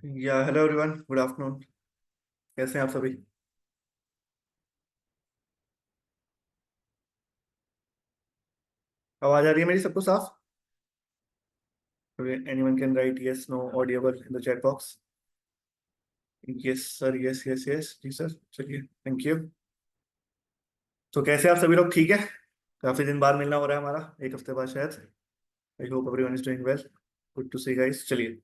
या hello everyone, good afternoon. कैसे हैं आप सभी? आवाज आ रही है मेरी सबको साफ? Anyone can write yes no audible in the chat box. Yes sir, yes yes yes जी सर, चलिए थैंक यू। तो कैसे आप सभी लोग? ठीक है। काफी दिन बाद मिलना हो रहा है हमारा, एक हफ्ते बाद शायद। I hope everyone is doing well. Good to see guys. चलिए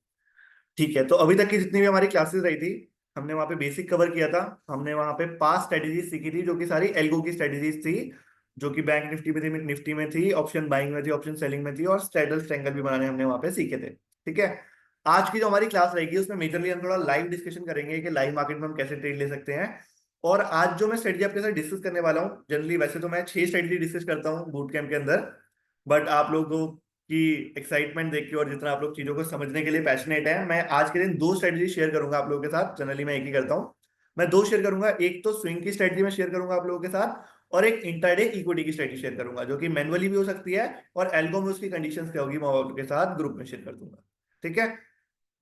ठीक है, तो अभी तक की जितनी भी हमारी क्लासेस रही थी, हमने वहाँ पे बेसिक कवर किया था। हमने वहाँ पे 5 स्ट्रेटेजीज सीखी थी, जो कि सारी एल्गो की स्ट्रेटेजीज थी, जो कि बैंक निफ्टी में थी, निफ्टी में थी, ऑप्शन बाइंग में थी, ऑप्शन सेलिंग में थी, और स्ट्रैडल स्ट्रैंगल भी बनाने हमने वहाँ पे सीखे थे। ठीक है। आज की जो हमारी क्लास रहेगी उसमें मेजरली हम थोड़ा लाइव डिस्कशन करेंगे कि लाइव मार्केट में हम कैसे ट्रेड ले सकते हैं। और आज जो मैं स्ट्रेटजी आपके साथ डिस्कस करने वाला हूँ, जनरली वैसे तो मैं 6 स्ट्रेटजी डिस्कस करता हूँ बूट कैंप के अंदर, बट आप लोगों की एक्साइटमेंट देख के और जितना आप लोग चीजों को समझने के लिए पैशनेट है, मैं आज के दिन 2 स्ट्रेटजी शेयर करूंगा आप लोगों के साथ। जनरली मैं एक ही करता हूँ। मैं 2 शेयर करूंगा, एक तो स्विंग की स्ट्रेटजी में शेयर करूंगा आप लोगों के साथ, और एक इंट्राडे इक्विटी की स्ट्रेटजी शेयर करूंगा, जो कि मैनुअली भी हो सकती है, और एल्गो में उसकी कंडीशंस क्या होगी मैं आप लोगों के साथ ग्रुप में शेयर कर दूंगा। ठीक है।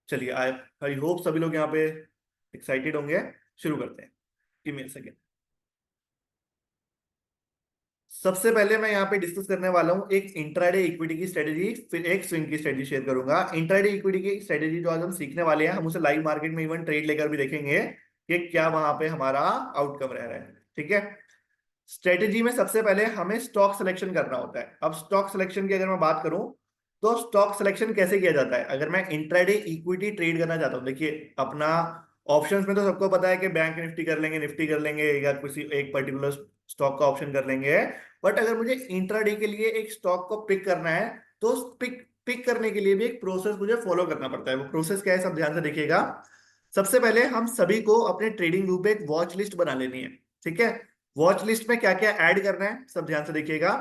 चलिए, आई आई होप सभी लोग यहाँ पे एक्साइटेड होंगे। शुरू करते हैं। कि मिल सके। सबसे पहले मैं यहाँ पे डिस्कस करने वाला हूँ एक इंट्राडे इक्विटी की स्ट्रेटेजी, फिर एक स्विंग की स्ट्रेटेजी शेयर करूंगा। इंट्राडे इक्विटी की स्ट्रेटेजी जो आज हम सीखने वाले हैं, हम उसे लाइव मार्केट में इवन ट्रेड लेकर भी देखेंगे कि क्या वहां पे हमारा आउटकम रह रहा है। ठीक है। स्ट्रेटेजी में सबसे पहले हमें स्टॉक सिलेक्शन करना होता है। अब स्टॉक सिलेक्शन की अगर मैं बात करूं, तो स्टॉक सिलेक्शन कैसे किया जाता है? अगर मैं इंट्राडे इक्विटी ट्रेड करना चाहता हूं, देखिए अपना ऑप्शंस में तो सबको पता है कि बैंक निफ्टी कर लेंगे, निफ्टी कर लेंगे, या किसी एक पर्टिकुलर स्टॉक का ऑप्शन कर लेंगे। बट अगर मुझे इंट्राडे के लिए एक स्टॉक को पिक करना है, तो पिक पिक करने के लिए भी एक प्रोसेस मुझे फॉलो करना पड़ता है। वो प्रोसेस क्या है, सब ध्यान से देखिएगा। सबसे पहले हम सभी को अपने ट्रेडिंग व्यू पे एक वॉच लिस्ट बना लेनी है। ठीक है। वॉच लिस्ट में क्या क्या ऐड करना है, सब ध्यान से देखिएगा।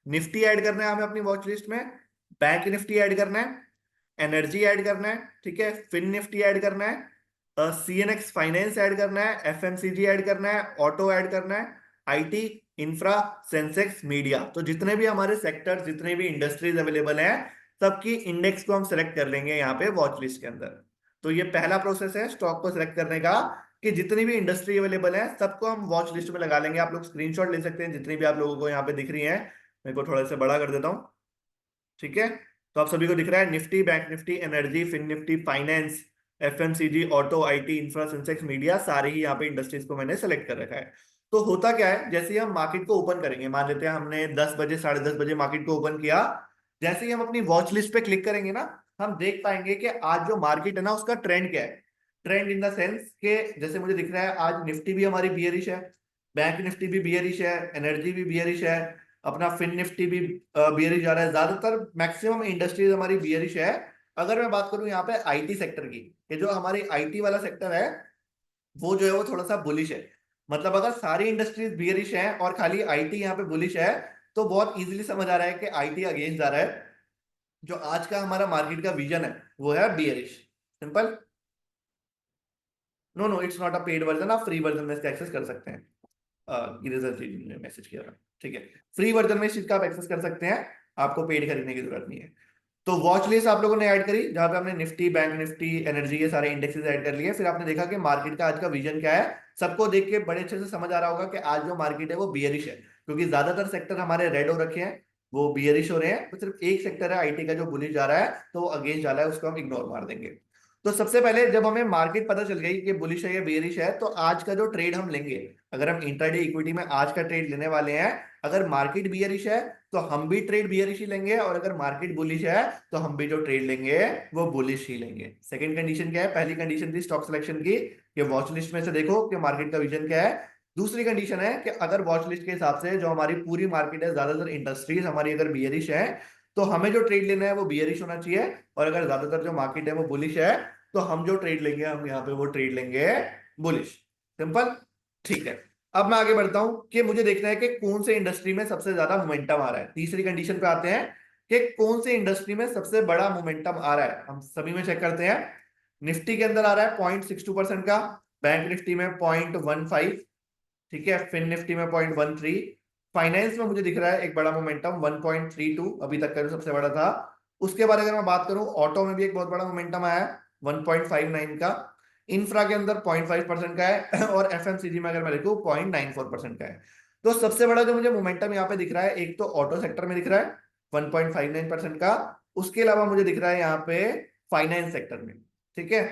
निफ्टी ऐड करना है हमें अपनी वॉच लिस्ट में, बैंक निफ्टी ऐड करना है, एनर्जी ऐड करना है, ठीक है, फिन निफ्टी ऐड करना है, सीएनएक्स फाइनेंस ऐड करना है, एफएमसीजी ऐड करना है, ऑटो ऐड करना है, आईटी, इंफ्रा, सेंसेक्स, मीडिया। तो जितने भी हमारे सेक्टर, जितने भी इंडस्ट्रीज अवेलेबल हैं, सबकी इंडेक्स को हम सेलेक्ट कर लेंगे यहाँ पे वॉच लिस्ट के अंदर। तो ये पहला प्रोसेस है स्टॉक को सिलेक्ट करने का, कि जितनी भी इंडस्ट्री अवेलेबल है सबको हम वॉच लिस्ट में लगा लेंगे। आप लोग स्क्रीनशॉट ले सकते हैं जितनी भी आप लोगों को यहाँ पे दिख रही है। मेरे को थोड़ा सा बड़ा कर देता हूँ। ठीक है। तो आप सभी को दिख रहा है Nifty, bank Nifty, energy, fin Nifty, finance, FMCG, auto, IT, infra, Sensex, media, सारे ही यहाँ पे इंडस्ट्रीज को मैंने सेलेक्ट कर रखा है। तो होता क्या है, जैसे ही हम मार्केट को ओपन करेंगे, मान लेते हैं हमने 10 बजे, 10:30 बजे मार्केट को ओपन किया, जैसे ही हम अपनी वॉच लिस्ट पे क्लिक करेंगे ना, हम देख पाएंगे कि आज जो मार्केट है ना, उसका ट्रेंड क्या है। ट्रेंड इन द सेंस के, जैसे मुझे दिख रहा है आज निफ्टी भी हमारी बियरिश है, बैंक निफ्टी भी बियरिश है, एनर्जी भी बियरिश है, अपना फिन निफ्टी भी बियरिश जा रहा है। ज्यादातर मैक्सिमम इंडस्ट्रीज हमारी बियरिश है। अगर मैं बात करूं यहाँ पे आईटी सेक्टर की, कि जो हमारी आईटी वाला सेक्टर है, वो जो है वो थोड़ा सा बुलिश है। मतलब अगर सारी इंडस्ट्रीज बियरिश हैं और खाली आईटी यहाँ पे बुलिश है, तो बहुत इजीली समझ आ रहा है कि आईटी अगेंस्ट जा रहा है। जो आज का हमारा मार्केट का विजन है, वो है bearish. Simple. No no, it's not a paid version, आप फ्री वर्जन में इसका एक्सेस कर सकते हैं। इरेजर जी ने मैसेज किया था। ठीक है। फ्री वर्जन में इस चीज का आप एक्सेस कर सकते हैं, आपको पेड खरीदने की जरूरत नहीं है। तो वॉच लिस्ट आप लोगों ने ऐड करी, जहां पे हमने निफ्टी, बैंक निफ्टी, एनर्जी के सारे इंडेक्सेस ऐड कर लिए। फिर आपने देखा कि मार्केट का आज का विजन क्या है। सबको देख के बड़े अच्छे से समझ आ रहा होगा कि आज जो मार्केट है वो बियरिश है, क्योंकि ज्यादातर सेक्टर हमारे रेड हो रखे हैं, वो बियरिश हो रहे हैं। तो सिर्फ एक सेक्टर है आईटी का जो बुलिश जा रहा है, तो वो अगेंस्ट जा रहा है, उसको हम इग्नोर मार देंगे। तो सबसे पहले जब हमें मार्केट पता चल गई कि बुलिश है या बेरिश है, तो आज का जो ट्रेड हम लेंगे, अगर हम इंट्राडे इक्विटी में आज का ट्रेड लेने वाले हैं, अगर मार्केट बियरिश है तो हम भी ट्रेड बियरिश ही लेंगे, और अगर मार्केट बुलिश है तो हम भी जो ट्रेड लेंगे वो बुलिश ही लेंगे। सेकंड कंडीशन क्या है? पहली कंडीशन थी स्टॉक सिलेक्शन की, कि वॉच लिस्ट में से देखो कि मार्केट का विजन क्या है। दूसरी कंडीशन है कि अगर वॉच लिस्ट के हिसाब से जो हमारी पूरी मार्केट है, ज्यादातर इंडस्ट्रीज हमारी अगर बियरिश है, तो हमें जो ट्रेड लेना है वो बियरिश होना चाहिए। और अगर ज्यादातर जो मार्केट है वो बुलिश है, तो हम जो ट्रेड लेंगे, हम यहाँ पे वो ट्रेड लेंगे बुलिश। सिंपल। ठीक है। अब मैं आगे बढ़ता हूं कि मुझे देखना है कि कौन से इंडस्ट्री में सबसे ज्यादा मोमेंटम आ रहा है। तीसरी कंडीशन पे आते हैं कि कौन से इंडस्ट्री में सबसे बड़ा मोमेंटम आ रहा है। हम सभी में चेक करते हैं। निफ्टी के अंदर आ रहा है 0.62% का, बैंक निफ्टी में 0.15, ठीक है, फिन निफ्टी में 0.13, फाइनेंस में मुझे दिख रहा है एक बड़ा मोमेंटम 1.32, अभी तक का जो सबसे बड़ा था। उसके बाद अगर मैं बात करूं, ऑटो में भी एक बहुत बड़ा मोमेंटम आया है, 1.59 का, इंफ्रा के अंदर 0.5% का है और एफएमसीजी में अगर मैं देखूं 0.94% का है। तो सबसे बड़ा जो मुझे मोमेंटम यहाँ पे दिख रहा है, एक तो ऑटो सेक्टर में दिख रहा है 1.59% का, उसके अलावा मुझे दिख रहा है यहाँ पे फाइनेंस सेक्टर में। ठीक है,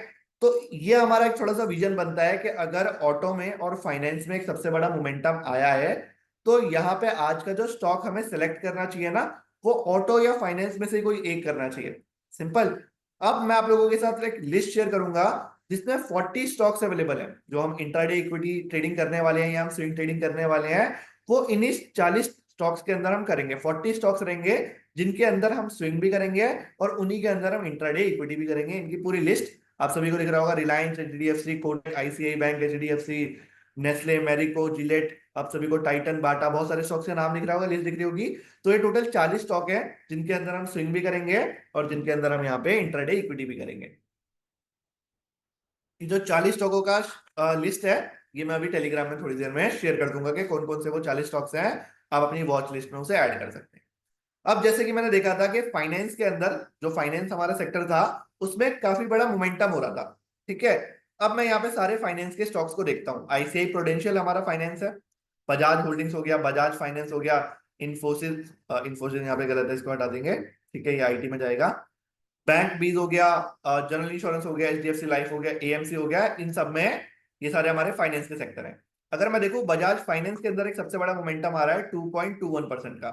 तो ये हमारा एक थोड़ा सा विजन बनता है कि अगर ऑटो में और फाइनेंस में एक सबसे बड़ा मोमेंटम आया है, तो यहाँ पे आज का जो स्टॉक हमें सेलेक्ट करना चाहिए ना, वो ऑटो या फाइनेंस में से कोई एक करना चाहिए, सिंपल। अब मैं आप लोगों के साथ एक लिस्ट शेयर करूंगा जिसमें 40 स्टॉक्स अवेलेबल हैं, जो हम इंट्राडे इक्विटी ट्रेडिंग करने वाले हैं या हम स्विंग ट्रेडिंग करने वाले हैं, वो इन्हीं 40 स्टॉक्स के अंदर हम करेंगे। 40 स्टॉक्स रहेंगे जिनके अंदर हम स्विंग भी करेंगे और उन्हीं के अंदर हम इंट्राडे इक्विटी भी करेंगे। इनकी पूरी लिस्ट आप सभी को दिख रहा होगा, Reliance, HDFC, Kotak, ICI bank, HDFC, Nestle, Marico, Gillette, आप सभी को टाइटन, बाटा, बहुत सारे स्टॉक्स के नाम दिख रहा होगा, लिस्ट दिख रही होगी। तो ये टोटल 40 स्टॉक है जिनके अंदर हम स्विंग भी करेंगे और जिनके अंदर हम यहाँ पे इंट्राडे इक्विटी भी करेंगे। ये जो 40 स्टॉकों का लिस्ट है, ये मैं अभी टेलीग्राम में थोड़ी देर में शेयर कर दूंगा कि कौन कौन से वो 40 स्टॉक्स हैं, आप अपनी वॉच लिस्ट में उसे ऐड कर सकते हैं। अब जैसे कि मैंने देखा था कि फाइनेंस के अंदर, जो फाइनेंस हमारा सेक्टर था, उसमें काफी बड़ा मोमेंटम हो रहा था। ठीक है, अब मैं यहाँ पे सारे फाइनेंस के स्टॉक्स को देखता हूँ। आईसीआई प्रूडेंशियल हमारा फाइनेंस है, बजाज होल्डिंग्स हो गया, बजाज फाइनेंस हो गया, इन्फोसिस, इन्फोसिस यहाँ पे गलत है, इसको हटा देंगे। ठीक है, ये आईटी में जाएगा। बैंक बीज हो गया, जनरल इंश्योरेंस हो गया, एचडीएफसी लाइफ हो गया, एएमसी हो गया, इन सब में ये सारे हमारे फाइनेंस के सेक्टर हैं। अगर मैं देखूं बजाज फाइनेंस के अंदर एक सबसे बड़ा मोमेंटम आ रहा है 2.21% का।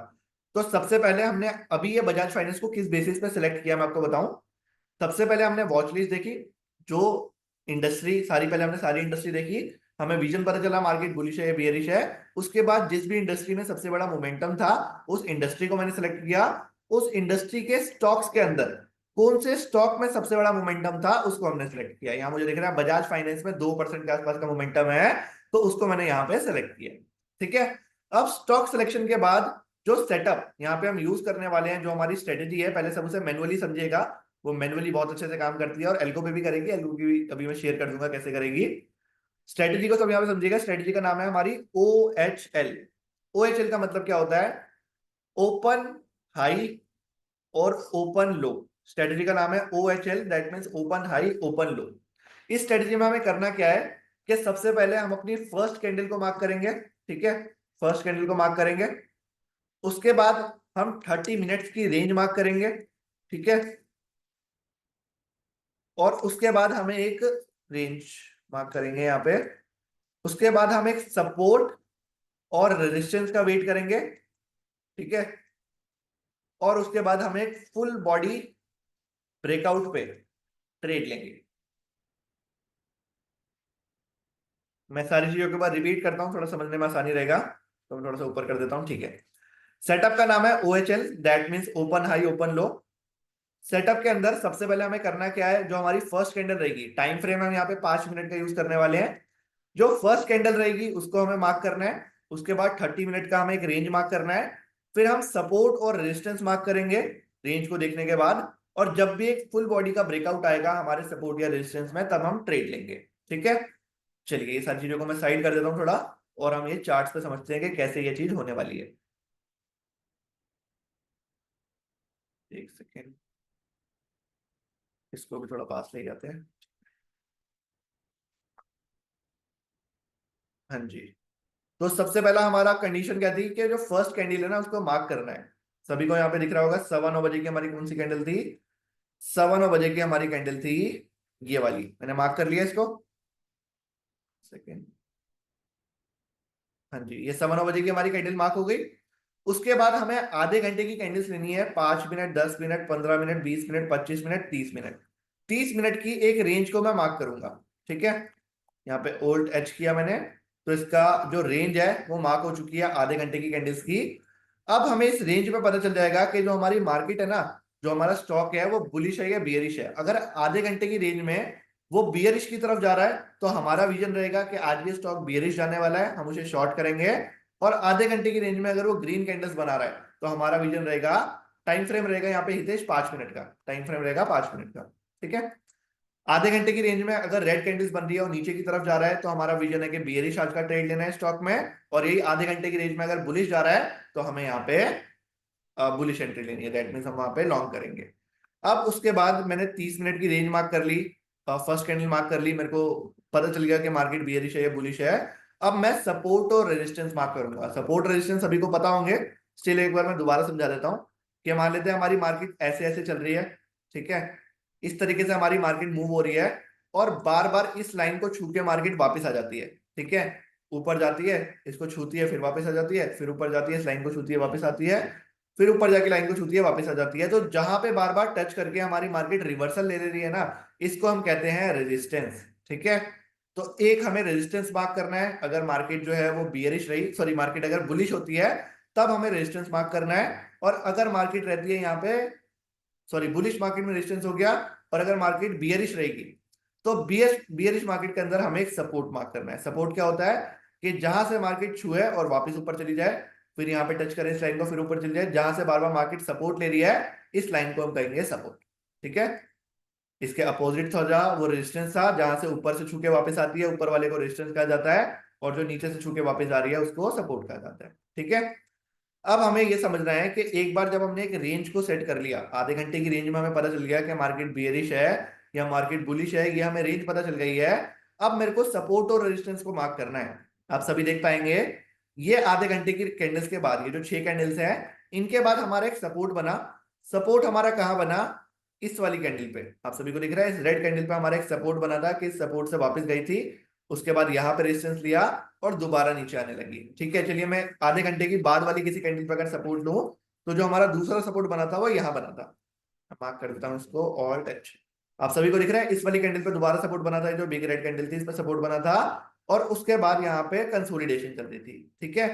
तो सबसे पहले हमने अभी ये बजाज फाइनेंस को किस बेसिस पे सिलेक्ट किया मैं आपको बताऊं। सबसे पहले हमने वॉच लिस्ट देखी, जो इंडस्ट्री सारी, पहले हमने सारी इंडस्ट्री देखी, हमें विजन पता चला मार्केट बुलिश है या बेयरिश है। उसके बाद जिस भी इंडस्ट्री में सबसे बड़ा मोमेंटम था, उस इंडस्ट्री को मैंने सेलेक्ट किया। उस इंडस्ट्री के स्टॉक्स के अंदर कौन से स्टॉक में सबसे बड़ा मोमेंटम था, उसको हमने सेलेक्ट किया। यहाँ मुझे दिख रहा है बजाज फाइनेंस में 2% के आसपास का मोमेंटम है, तो उसको मैंने यहाँ पे सेलेक्ट किया। ठीक है, अब स्टॉक सिलेक्शन के बाद जो सेटअप यहाँ पे हम यूज करने वाले हैं, जो हमारी स्ट्रेटेजी है, पहले सब उसे मैनुअली समझिएगा। वो मैनुअली बहुत अच्छे से काम करती है और एल्गो पे भी करेगी, एल्गो की भी अभी मैं शेयर कर दूंगा कैसे करेगी। स्ट्रेटेजी को सब यहाँ पे समझिएगा। स्ट्रेटेजी का नाम है हमारी OHL। OHL का मतलब क्या होता है? ओपन हाई और ओपन लो। स्ट्रेटेजी का नाम है OHL, that means open high open लो। इस स्ट्रेटेजी में हमें करना क्या है कि सबसे पहले हम अपनी फर्स्ट कैंडल को मार्क करेंगे। ठीक है, फर्स्ट कैंडल को मार्क करेंगे। उसके बाद हम 30 मिनट्स की रेंज मार्क करेंगे। ठीक है, और उसके बाद हमें एक रेंज मार्क करेंगे यहाँ पे। उसके बाद हम एक सपोर्ट और रेजिस्टेंस का वेट करेंगे। ठीक है, और उसके बाद हम एक फुल बॉडी ब्रेकआउट पे ट्रेड लेंगे। मैं सारी चीजों के बाद रिपीट करता हूं, थोड़ा समझने में आसानी रहेगा, तो मैं थोड़ा सा ऊपर कर देता हूं। ठीक है, सेटअप का नाम है OHL, that means open high open low. Setup के अंदर सबसे पहले हमें करना क्या है, जो हमारी फर्स्ट कैंडल रहेगी, टाइम फ्रेम हम यहाँ पे 5 मिनट का यूज करने वाले हैं। जो फर्स्ट कैंडल रहेगी उसको हमें मार्क करना है। उसके बाद 30 मिनट का हमें एक रेंज मार्क करना है। फिर हम सपोर्ट और रेजिस्टेंस मार्क करेंगे रेंज को देखने के बाद। और जब भी एक फुल बॉडी का ब्रेकआउट आएगा हमारे सपोर्ट या रेजिस्टेंस में, तब हम ट्रेड लेंगे। ठीक है, चलिए ये सारी चीजों को मैं साइड कर देता हूँ थोड़ा, और हम ये चार्ट्स पे समझते हैं कि कैसे ये चीज होने वाली है। एक सेकेंड, इसको भी थोड़ा पास ले जाते हैं। हाँ जी, तो सबसे पहला हमारा कंडीशन क्या थी कि जो फर्स्ट कैंडल है ना, उसको मार्क करना है। सभी को यहाँ पे दिख रहा होगा 9:15 की हमारी कौन सी कैंडल थी? 9:15 की हमारी कैंडल थी ये वाली। मैंने मार्क कर लिया इसको। सेकेंड, हाँ जी, ये 9:15 की हमारी कैंडल मार्क हो गई। उसके बाद हमें आधे घंटे की कैंडल्स लेनी है, 5 minute, 10 minute, 15 minute, 20 minute, 25 minute, 30 minute. 30 minute की एक रेंज को मैं मार्क करूंगा। ठीक है, यहाँ पे ओल्ड एच किया मैंने, तो इसका जो रेंज है वो मार्क हो चुकी है आधे घंटे की कैंडल्स की। अब हमें इस रेंज पे पता चल जाएगा कि जो हमारी मार्केट है ना, जो हमारा स्टॉक है, वो बुलिश है या बियरिश है। अगर आधे घंटे की रेंज में वो बियरिश की तरफ जा रहा है, तो हमारा विजन रहेगा कि आज ये स्टॉक बियरिश जाने वाला है, हम उसे शॉर्ट करेंगे। और आधे घंटे की रेंज में अगर वो ग्रीन कैंडल्स बना रहा है, तो हमारा विजन रहेगा, टाइम फ्रेम रहेगा यहाँ पे हितेश 5 मिनट का, टाइम फ्रेम रहेगा 5 मिनट का। ठीक है, आधे घंटे की रेंज में अगर रेड कैंडल्स बन रही है और नीचे की तरफ जा रहा है, तो हमारा विजन है कि बियरिश आज का ट्रेड लेना है स्टॉक में। और यही आधे घंटे की रेंज में अगर बुलिश जा रहा है, तो हमें यहाँ पे बुलिश एंट्री लेनी है, दैट मींस हम वहां पे लॉन्ग करेंगे। अब उसके बाद मैंने 30 मिनट की रेंज मार्क कर ली। फर्स्ट कैंडल मार्क कर ली, मेरे को पता चल गया कि मार्केट बियरिश है या बुलिश है। अब मैं सपोर्ट और रेजिस्टेंस मार्क करूंगा। सपोर्ट रेजिस्टेंस सभी को पता होंगे, स्टिल एक बार मैं दोबारा समझा देता हूँ कि मान लेते हैं हमारी मार्केट ऐसे ऐसे चल रही है, ठीक है, इस तरीके से हमारी मार्केट मूव हो रही है और बार बार इस लाइन को छू के मार्केट वापस आ जाती है, ठीक है, ऊपर जाती है, इसको छूती है, फिर वापस आ जाती है, फिर ऊपर जाती है, इस लाइन को छूती है, वापस आती है, फिर ऊपर जाके लाइन को छूती है, वापस आ जाती है। तो जहां पे बार बार टच करके हमारी मार्केट रिवर्सल ले रही है ना, इसको हम कहते हैं रेजिस्टेंस, ठीक है। तो एक हमें रेजिस्टेंस मार्क करना है, अगर मार्केट जो है वो बियरिश रही, सॉरी मार्केट अगर बुलिश होती है तब हमें रेजिस्टेंस मार्क करना है, और अगर मार्केट रहती है यहाँ पे, सॉरी बुलिश मार्केट में रेजिस्टेंस हो गया, और अगर मार्केट बियरिश रहेगी तो बियरिश मार्केट के अंदर हमें एक सपोर्ट मार्क करना है। सपोर्ट क्या होता है कि जहां से मार्केट छुए और वापस ऊपर चली जाए, फिर यहाँ पे टच करें इस लाइन को, फिर ऊपर चली जाए, जहां से बार बार मार्केट सपोर्ट ले रही है, इस लाइन को हम कहेंगे सपोर्ट, ठीक है। इसके अपोजिट था जहां वो रेजिस्टेंस था, जहां से ऊपर से छू के वापस आती है, ऊपर वाले को रेजिस्टेंस कहा जाता है, और जो नीचे से छू के वापस आ रही है उसको सपोर्ट कहा जाता है, ठीक है। अब हमें ये समझना है कि एक बार जब हमने एक रेंज को सेट कर लिया, आधे घंटे की रेंज में हमें पता चल गया कि मार्केट बियरिश है या मार्केट बुलिश है, ये हमें रेंज पता चल गई है। अब मेरे को सपोर्ट और रेजिस्टेंस को मार्क करना है। आप सभी देख पाएंगे ये आधे घंटे की कैंडल्स के बाद, ये जो 6 कैंडल्स हैं, इनके बाद हमारा एक सपोर्ट बना। सपोर्ट हमारा कहाँ बना, इस वाली कैंडल पे, आप सभी को दिख रहा है, इस रेड कैंडल पे हमारा एक सपोर्ट बना था कि सपोर्ट से वापस गई थी, उसके बाद यहाँ पे रेजिस्टेंस लिया और दोबारा नीचे आने लगी, ठीक है। चलिए मैं आधे घंटे की बाद वाली किसी कैंडल पे अगर सपोर्ट लूं, तो जो हमारा दूसरा सपोर्ट बना था वो यहाँ बना था, मार्क कर देता हूँ इसको, ऑल्ट एच। आप सभी को दिख रहा है इस वाली कैंडल पे दोबारा सपोर्ट बना था, जो बिग रेड कैंडल थी इस पे सपोर्ट बना था, और उसके बाद यहाँ पे कंसोलिडेशन चल रही थी, ठीक है।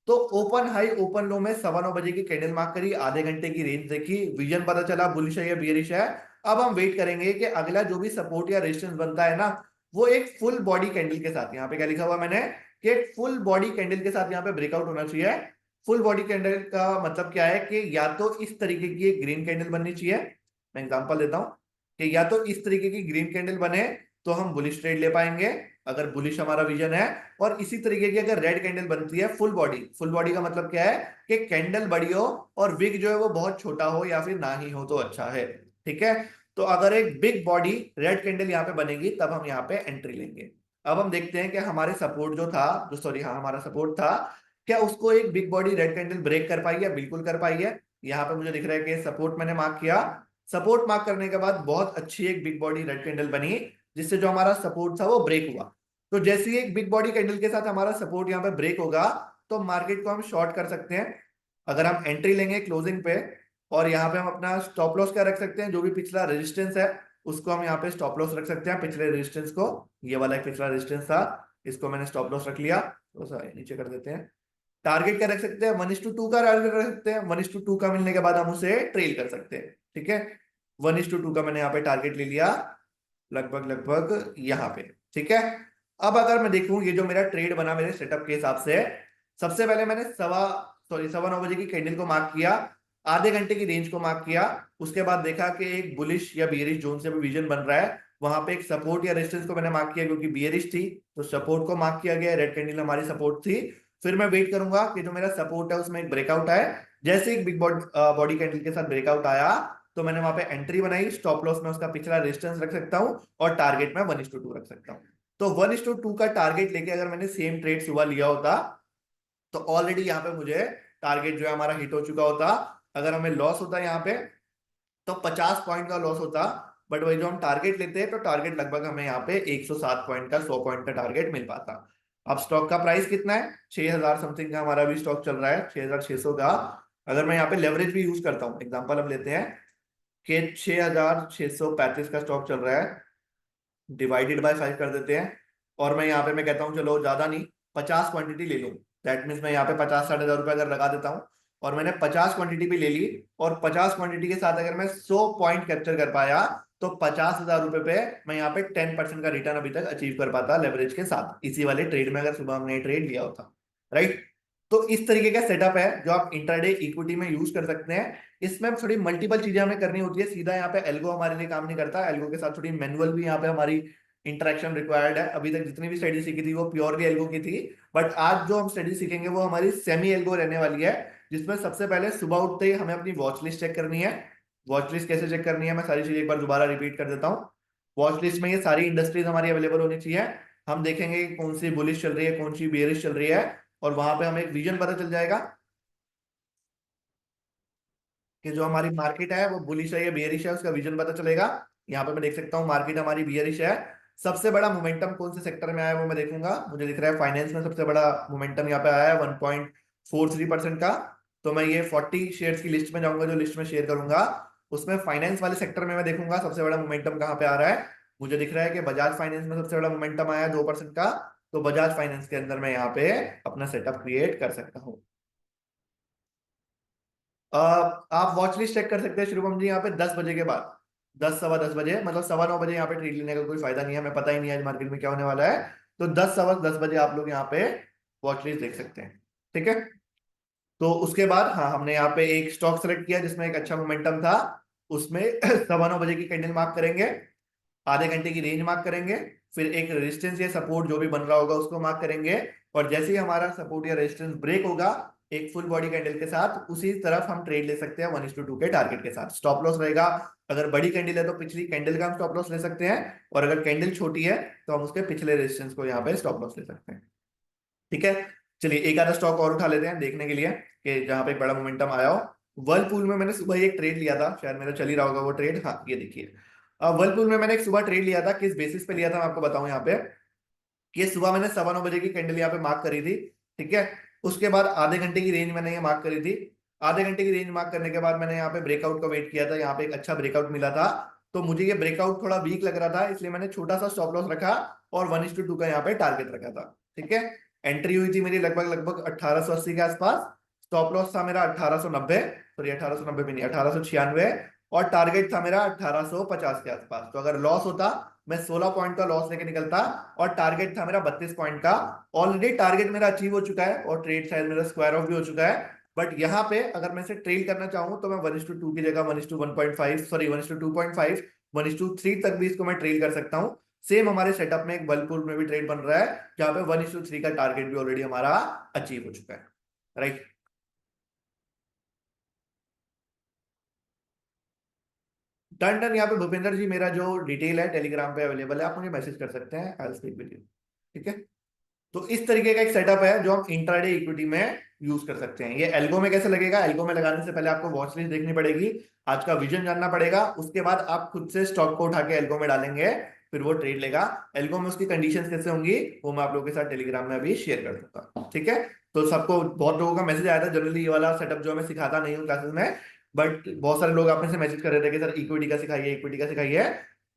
तो ओपन हाई ओपन लो में 9:15 की कैंडल मार्क करी, आधे घंटे की रेंज देखी, विजन पता चला बुलिश है या बियरिश है। अब हम वेट करेंगे कि अगला जो भी सपोर्ट या रेजिस्टेंस बनता है ना, वो एक फुल बॉडी कैंडल के साथ, यहाँ पे क्या लिखा हुआ मैंने कि एक फुल बॉडी कैंडल के साथ यहाँ पे ब्रेकआउट होना चाहिए। फुल बॉडी कैंडल का मतलब क्या है कि या तो इस तरीके की एक ग्रीन कैंडल बननी चाहिए, मैं एग्जांपल देता हूं कि या तो इस तरीके की ग्रीन कैंडल बने तो हम बुलिश ट्रेड ले पाएंगे, अगर बुलिश हमारा विजन है, और इसी तरीके की अगर रेड कैंडल बनती है फुल बॉडी, फुल बॉडी का मतलब क्या है कि कैंडल बड़ी हो और विग जो है वो बहुत छोटा हो या फिर ना ही हो तो अच्छा है, ठीक है। तो अगर एक बिग बॉडी रेड कैंडल यहाँ पे बनेगी तब हम यहाँ पे एंट्री लेंगे। अब हम देखते हैं कि हमारे सपोर्ट जो था, जो सॉरी हाँ हमारा सपोर्ट था, क्या उसको एक big body red candle break कर पाई है, बिल्कुल कर पाई है। यहाँ पे मुझे दिख रहा है कि सपोर्ट मैंने मार्क किया, सपोर्ट मार्क करने के बाद बहुत अच्छी एक बिग बॉडी रेड कैंडल बनी, जिससे जो हमारा सपोर्ट था वो ब्रेक हुआ। तो जैसे ही एक बिग बॉडी कैंडल के साथ हमारा सपोर्ट यहाँ पे ब्रेक होगा, तो मार्केट को हम शॉर्ट कर सकते हैं। अगर हम एंट्री लेंगे क्लोजिंग पे, और यहाँ पे हम अपना स्टॉप लॉस क्या रख सकते हैं, जो भी पिछला रेजिस्टेंस है उसको हम यहाँ पे स्टॉप लॉस रख सकते हैं, पिछले रेजिस्टेंस को, ये वाला एक पिछला रेजिस्टेंस था, इसको मैंने स्टॉप लॉस रख लिया, तो नीचे कर देते हैं। टारगेट क्या रख सकते हैं, 1:2 का टारगेट रख सकते हैं, 1:2 का मिलने के बाद हम उसे ट्रेल कर सकते हैं, ठीक है। 1:2 का मैंने यहाँ पे टारगेट ले लिया, लगभग लगभग यहाँ पे, ठीक है। अब अगर मैं देखूं ये जो मेरा ट्रेड बना मेरे सेटअप के हिसाब से, सबसे पहले मैंने 9:15 की कैंडल को मार्क किया, आधे घंटे की रेंज को मार्क किया, उसके बाद देखा कि एक बुलिश या बियरिश जोन से भी विजन बन रहा है, वहां पे एक सपोर्ट या रेजिस्टेंस को मैंने मार्क किया, क्योंकि बियरिश थी तो सपोर्ट को मार्क किया गया, रेड कैंडल हमारी सपोर्ट थी। फिर मैं वेट करूंगा कि जो मेरा सपोर्ट है उसमें एक ब्रेकआउट आए, जैसे एक बिग बॉडी कैंडल के साथ ब्रेकआउट आया तो मैंने वहां पे एंट्री बनाई, स्टॉप लॉस में उसका पिछला रेजिस्टेंस रख सकता हूं, और टारगेट में 1:2 रख सकता हूं। तो 1:2 का टारगेट लेके अगर मैंने सेम ट्रेड सुबह लिया होता, तो ऑलरेडी यहाँ पे मुझे टारगेट जो है हमारा हिट हो चुका होता। अगर हमें लॉस होता यहाँ पे तो 50 पॉइंट का लॉस होता, बट वही जो हम टारगेट लेते हैं तो टारगेट लगभग हमें यहाँ पे 107 पॉइंट का, 100 पॉइंट का टारगेट मिल पाता। अब स्टॉक का प्राइस कितना है, 6,000 समथिंग का हमारा भी स्टॉक चल रहा है, 6,600 का। अगर मैं यहाँ पे लेवरेज भी यूज करता हूँ, एग्जांपल हम लेते हैं कि 6,635 का स्टॉक चल रहा है, डिवाइडेड बाय 5 कर देते हैं, और मैं यहाँ पे मैं कहता हूँ चलो ज्यादा नहीं, 50 क्वांटिटी ले लूँ, दैट मीन्स मैं यहाँ पे 50-60 हजार रुपए अगर लगा देता हूँ, और मैंने 50 क्वांटिटी भी ले ली, और 50 क्वांटिटी के साथ अगर मैं 100 पॉइंट कैप्चर कर पाया, तो 50,000 रुपए पे मैं यहाँ पे 10% का रिटर्न अभी तक अचीव कर पाता लेवरेज के साथ, इसी वाले ट्रेड में अगर सुबह हमने ट्रेड लिया होता, राइट। तो इस तरीके का सेटअप है जो आप इंट्राडे इक्विटी में यूज कर सकते हैं। इसमें थोड़ी मल्टीपल चीजें हमें करनी होती है, सीधा यहाँ पे एल्गो हमारे लिए काम नहीं करता, एल्गो के साथ थोड़ी मैनुअल भी यहाँ पे हमारी इंटरेक्शन रिक्वायर्ड है। अभी तक जितनी भी स्टडी सीखी थी वो प्योरली एल्गो की थी, बट आज जो हम स्टडी सीखेंगे वो हमारी सेमी एल्गो रहने वाली है, जिसमें सबसे पहले सुबह उठते ही हमें अपनी वॉच लिस्ट चेक करनी है। वॉच लिस्ट कैसे चेक करनी है, मैं सारी चीजें एक बार दोबारा रिपीट कर देता हूँ। वॉच लिस्ट में ये सारी इंडस्ट्रीज हमारी अवेलेबल होनी चाहिए। हम देखेंगे कि कौन सी बुलिश चल रही है, कौन सी बेयरिश चल रही है, और वहां पे हमें एक विजन पता चल जाएगा कि जो हमारी मार्केट है वो बुलिश है या बेयरिश है, उसका विजन पता चलेगा। यहाँ पे मैं देख सकता हूँ मार्केट हमारी बियरिश है। सबसे बड़ा मोमेंटम कौन से सेक्टर में आया है वो मैं देखूंगा। मुझे दिख रहा है फाइनेंस में सबसे बड़ा मोमेंटम यहाँ पे आया है 1.43% का। तो मैं ये 40 शेयर्स की लिस्ट में जाऊंगा, जो लिस्ट में शेयर करूंगा उसमें फाइनेंस वाले सेक्टर में मैं देखूंगा सबसे बड़ा मोमेंटम कहाँ पे आ रहा है। मुझे दिख रहा है कि बजाज फाइनेंस में सबसे बड़ा मोमेंटम आया है 2% का। तो बजाज फाइनेंस के अंदर मैं यहाँ पे अपना सेटअप क्रिएट कर सकता हूँ। आप वॉच लिस्ट चेक कर सकते हैं शुभम जी, यहाँ पे 10 बजे के बाद, 10 सवा 10 बजे, मतलब 9:15 यहाँ पे ट्रेड लेने का कोई फायदा नहीं है, हमें पता ही नहीं है आज मार्केट में क्या होने वाला है। तो 10 सवा 10 बजे आप लोग यहाँ पे वॉच लिस्ट देख सकते हैं। ठीक है। तो उसके बाद हाँ, हमने यहाँ पे एक स्टॉक सेलेक्ट किया जिसमें एक अच्छा मोमेंटम था। उसमें 9:15 की कैंडल मार्क करेंगे, आधे घंटे की रेंज मार्क करेंगे, फिर एक रेजिस्टेंस या सपोर्ट जो भी बन रहा होगा उसको मार्क करेंगे। और जैसे ही हमारा सपोर्ट या रेजिस्टेंस ब्रेक होगा एक फुल बॉडी कैंडल के साथ, उसी तरफ हम ट्रेड ले सकते हैं 1:2 के टारगेट के साथ। स्टॉप लॉस रहेगा, अगर बड़ी कैंडल है तो पिछली कैंडल का हम स्टॉप लॉस ले सकते हैं, और अगर कैंडल छोटी है तो हम उसके पिछले रेजिस्टेंस को यहाँ पे स्टॉप लॉस ले सकते हैं। ठीक है। चलिए एक आधा स्टॉक और उठा लेते हैं देखने के लिए कि जहां पे एक बड़ा मोमेंटम आया हो। वर्लपूल में मैंने सुबह ही एक ट्रेड लिया था, शायद मेरा चल ही रहा होगा वो ट्रेड। हाँ ये देखिए, वर्लपूल में मैंने एक सुबह ट्रेड लिया था। किस बेसिस पे लिया था मैं आपको बताऊं यहाँ पे, कि सुबह मैंने 9:15 की कैंडल यहाँ पे मार्क करी थी। ठीक है। उसके बाद आधे घंटे की रेंज मैंने ये मार्क करी थी। आधे घंटे की रेंज मार्क करने के बाद मैंने यहाँ पे ब्रेकआउट का वेट किया था, यहाँ पे एक अच्छा ब्रेकआउट मिला था। तो मुझे ये ब्रेकआउट थोड़ा वीक लग रहा था, इसलिए मैंने छोटा सा स्टॉप लॉस रखा और 1:2 का यहाँ पे टारगेट रखा था। ठीक है। एंट्री हुई थी मेरी लगभग लगभग 1880 के आसपास। स्टॉप लॉस था मेरा 1890, सॉरी 1890 भी नहीं, 1896, और टारगेट था मेरा 1850 के आसपास। तो अगर लॉस होता, मैं 16 पॉइंट का लॉस लेके निकलता, और टारगेट था मेरा 32 पॉइंट का। ऑलरेडी टारगेट मेरा अचीव हो चुका है और ट्रेड शायद मेरा स्क्वायर ऑफ भी हो चुका है। बट यहाँ पे अगर मैं इसे ट्रेल करना चाहूँ तो मैं 1:2 की जगह 1:1.5, सॉरी 1:2.5, 1:3 तक भी इसको मैं ट्रेल कर सकता हूँ। सेम हमारे सेटअप में एक वर्लपूल में भी ट्रेड बन रहा है जहां पे 1:3 का टारगेट भी ऑलरेडी हमारा अचीव हो चुका है। राइट। Done done. यहाँ पे भूपेंद्र जी मेरा जो डिटेल है टेलीग्राम पे अवेलेबल है, आप मुझे मैसेज कर सकते हैं, I will speak with you. ठीक है। तो इस तरीके का एक सेटअप है जो हम इंट्राडे इक्विटी में यूज कर सकते हैं। ये एल्गो में कैसे लगेगा, एल्गो में लगाने से पहले आपको वॉच लिस्ट देखनी पड़ेगी, आज का विजन जानना पड़ेगा, उसके बाद आप खुद से स्टॉक को उठा के एल्गो में डालेंगे, फिर वो ट्रेड लेगा। एल्गो में उसकी कंडीशंस कैसे होंगी वो मैं आप लोगों के साथ टेलीग्राम में अभी शेयर कर दूंगा। ठीक है। तो सबको, बहुत लोगों का मैसेज आया था, जनरली ये वाला सेटअप जो मैं सिखाता नहीं हूँ क्लासेस में, बट बहुत सारे लोग आपने से मैसेज कर रहे थे कि सर इक्विटी का सिखाइए, इक्विटी का सिखाइए।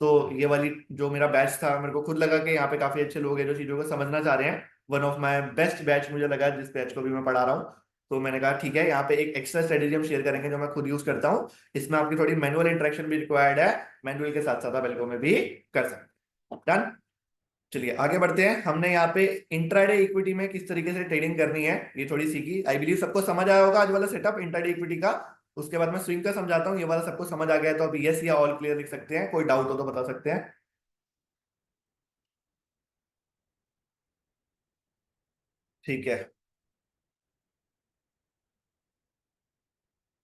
तो ये वाली जो मेरा बैच था, मेरे को खुद लगा कि यहाँ पे काफी अच्छे लोग हैं जो चीजों को समझना चाह रहे हैं। One of my best batch मुझे लगा, जिस बैच को भी मैं पढ़ा रहा हूँ। तो मैंने कहा ठीक है, यहाँ पे एक एक्स्ट्रा स्ट्रेटेजी हम शेयर करेंगे जो मैं खुद यूज करता हूँ। इसमें आपकी थोड़ी मैनुअल इंटरेक्शन भी रिक्वायर्ड है, मैनुअल के साथ साथ आप एल्गो में भी कर सकते हैं। डन। चलिए आगे बढ़ते हैं। हमने यहाँ पे इंट्राडे इक्विटी में किस तरीके से ट्रेडिंग करनी है ये थोड़ी सीखी। आई बिलीव सबको समझ आया होगा आज वाला सेटअप इंट्राडे इक्विटी का। उसके बाद मैं स्विंग का समझाता हूँ, ये वाला सबको समझ आ गया है तो अब यस या ऑल क्लियर लिख सकते हैं, कोई डाउट हो तो बता सकते हैं। ठीक है।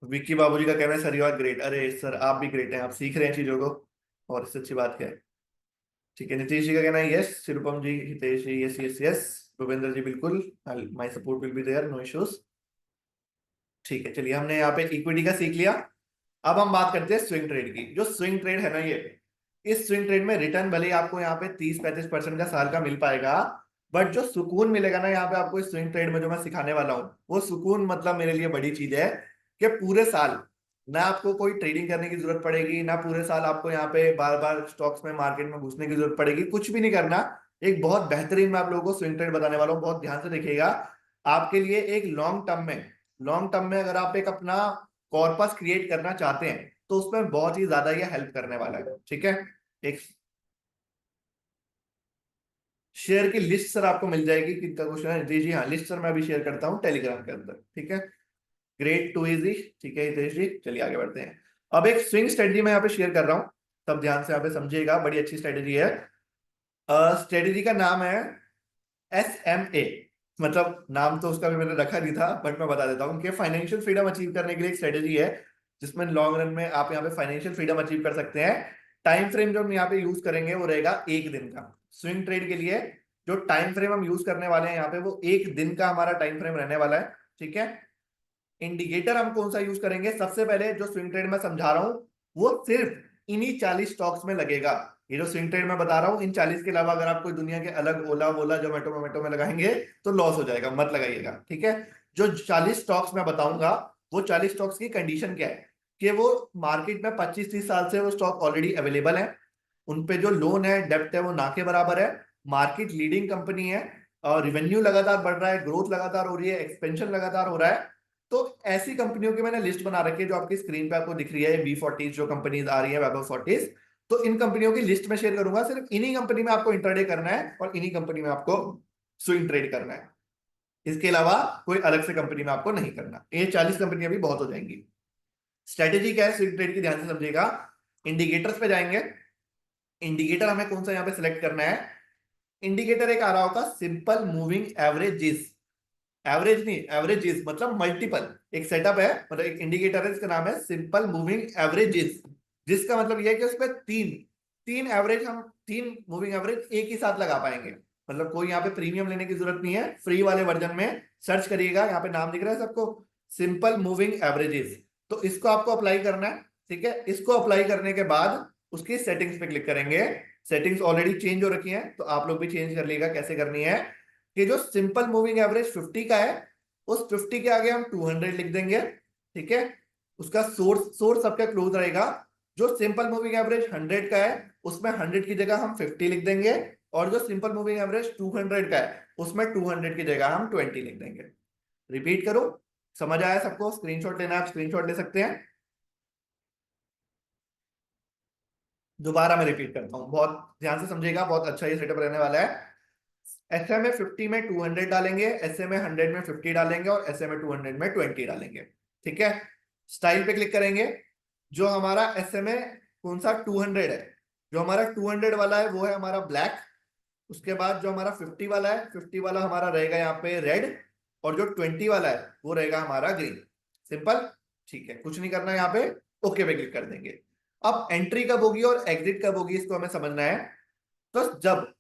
विक्की बाबूजी का कहना है सर यू आर ग्रेट। अरे सर आप भी ग्रेट हैं, आप सीख रहे हैं चीजों को, और इससे अच्छी बात क्या है। ठीक है। नीतीश जी का कहना है yes, Shirupam ji, Hitesh ji yes yes yes, Bhupendra ji बिल्कुल, my support will be there, no issues. ठीक है। चलिए हमने यहाँ पे इक्विटी का सीख लिया। अब हम बात करते हैं स्विंग ट्रेड की। जो स्विंग ट्रेड है ना, ये इस स्विंग ट्रेड में रिटर्न भले ही आपको यहाँ पे 30-35% का साल का मिल पाएगा, बट जो सुकून मिलेगा ना यहाँ पे आपको इस स्विंग ट्रेड में जो मैं सिखाने वाला हूँ, वो सुकून मतलब मेरे लिए बड़ी चीज है। कि पूरे साल ना आपको कोई ट्रेडिंग करने की जरूरत पड़ेगी, ना पूरे साल आपको यहाँ पे बार बार स्टॉक्स में मार्केट में घुसने की जरूरत पड़ेगी, कुछ भी नहीं करना। एक बहुत बेहतरीन मैं आप लोगों को स्विंग ट्रेड बताने वाला हूँ, बहुत ध्यान से देखिएगा। आपके लिए एक लॉन्ग टर्म में अगर आप एक अपना कॉर्पस क्रिएट करना चाहते हैं तो उसमें बहुत ही ज्यादा ये हेल्प करने वाला है। ठीक है। एक शेयर की लिस्ट सर आपको मिल जाएगी, किनका क्वेश्चन है जी जी, हाँ लिस्ट सर मैं अभी शेयर करता हूँ टेलीग्राम के अंदर। ठीक है। Great too easy. ठीक है हितेश जी, चलिए आगे बढ़ते हैं। अब एक स्विंग स्ट्रेटजी मैं यहाँ पे शेयर कर रहा हूँ, सब ध्यान से यहाँ पे समझिएगा, बड़ी अच्छी स्ट्रेटेजी है। स्ट्रेटेजी का नाम है SMA। मतलब नाम तो उसका भी मैंने रखा नहीं था, बट मैं बता देता हूँ कि फाइनेंशियल फ्रीडम अचीव करने के लिए एक स्ट्रेटेजी है जिसमें लॉन्ग रन में आप यहाँ पे फाइनेंशियल फ्रीडम अचीव कर सकते हैं। टाइम फ्रेम जो हम यहाँ पे यूज करेंगे वो रहेगा एक दिन का। स्विंग ट्रेड के लिए जो टाइम फ्रेम हम यूज करने वाले हैं यहाँ पे वो एक दिन का हमारा टाइम फ्रेम रहने वाला है। ठीक है। इंडिकेटर हम कौन सा यूज करेंगे? सबसे पहले जो स्विंग ट्रेड मैं समझा रहा हूं वो सिर्फ इन्हीं 40 स्टॉक्स में लगेगा। ये जो स्विंग ट्रेड मैं बता रहा हूं इन 40 के अलावा अगर आप कोई दुनिया के अलग ओला वोला जोमेटो मोमेटो में लगाएंगे तो लॉस हो जाएगा, मत लगाइएगा। ठीक है। जो 40 स्टॉक्स मैं बताऊंगा वो 40 स्टॉक्स की कंडीशन क्या है कि वो मार्केट में 25-30 साल से वो स्टॉक ऑलरेडी अवेलेबल है, उनपे जो लोन है डेप्ट है वो ना के बराबर है, मार्केट लीडिंग कंपनी है और रिवेन्यू लगातार बढ़ रहा है, ग्रोथ लगातार हो रही है, एक्सपेंशन लगातार हो रहा है। तो ऐसी कंपनियों की मैंने लिस्ट बना रखी है जो आपकी स्क्रीन पे आपको दिख रही है, B40 जो कंपनीज आ रही है, Web40। तो इन कंपनियों की लिस्ट में शेयर करूंगा, सिर्फ इन्हीं कंपनी में आपको इंट्राडे करना है और इन्हीं कंपनी में आपको स्विंग ट्रेड करना है। इसके अलावा कोई अलग से कंपनी में आपको नहीं करना। ये 40 कंपनियां भी बहुत हो जाएंगी। स्ट्रेटेजी क्या है स्विंग ट्रेड की, ध्यान से समझिएगा। इंडिकेटर्स पे जाएंगे। इंडिकेटर हमें कौन सा यहाँ पे सिलेक्ट करना है? इंडिकेटर एक आ रहा होगा सिंपल मूविंग एवरेजेस। एवरेज नहीं, एवरेजेस मतलब मल्टीपल। एक सेटअप है, मतलब एक इंडिकेटर है जिसका नाम है सिंपल मूविंग एवरेजेस, जिसका मतलब यह है कि उसमें तीन तीन एवरेज, हम तीन मूविंग एवरेज एक ही साथ लगा पाएंगे। मतलब कोई यहाँ पे प्रीमियम लेने की जरूरत नहीं है, फ्री वाले वर्जन में सर्च करिएगा, यहाँ पे नाम दिख रहा है सबको, सिंपल मूविंग एवरेजेस। तो इसको आपको अप्लाई करना है। ठीक है। इसको अप्लाई करने के बाद उसकी सेटिंग्स पे क्लिक करेंगे। सेटिंग्स ऑलरेडी चेंज हो रखी हैं तो आप लोग भी चेंज कर लीजिएगा। कैसे करनी है कि जो सिंपल मूविंग एवरेज 50 का है उस 50 के आगे हम 200 लिख देंगे। ठीक है। उसका सोर्स सबका क्लोज रहेगा। जो सिंपल मूविंग एवरेज 100 का है उसमें 100 की जगह हम 50 लिख देंगे, और जो सिंपल मूविंग एवरेज 200 का है उसमें 200 की जगह हम 20 लिख देंगे। रिपीट करो, समझ आया सबको? स्क्रीनशॉट लेना है आप स्क्रीनशॉट ले सकते हैं। दोबारा मैं रिपीट करता हूं, बहुत ध्यान से समझिएगा, बहुत अच्छा ये सेटअप रहने वाला है। एसएम में 50 में 200 डालेंगे, एसएम में 100 में 50 डालेंगे और एसएम में 200 में 20 डालेंगे। ठीक है। स्टाइल पे क्लिक करेंगे। जो हमारा एसएम है कौन सा? 200 है। जो हमारा 200 वाला है वो है हमारा ब्लैक। उसके बाद जो हमारा 50 वाला है, 50 वाला हमारा रहेगा यहाँ पे रेड, और जो 20 वाला है वो रहेगा हमारा ग्रीन। सिंपल। ठीक है, कुछ नहीं करना यहाँ पे, ओके पे क्लिक कर देंगे। अब एंट्री कब होगी और एग्जिट कब होगी इसको हमें समझना है। तो जब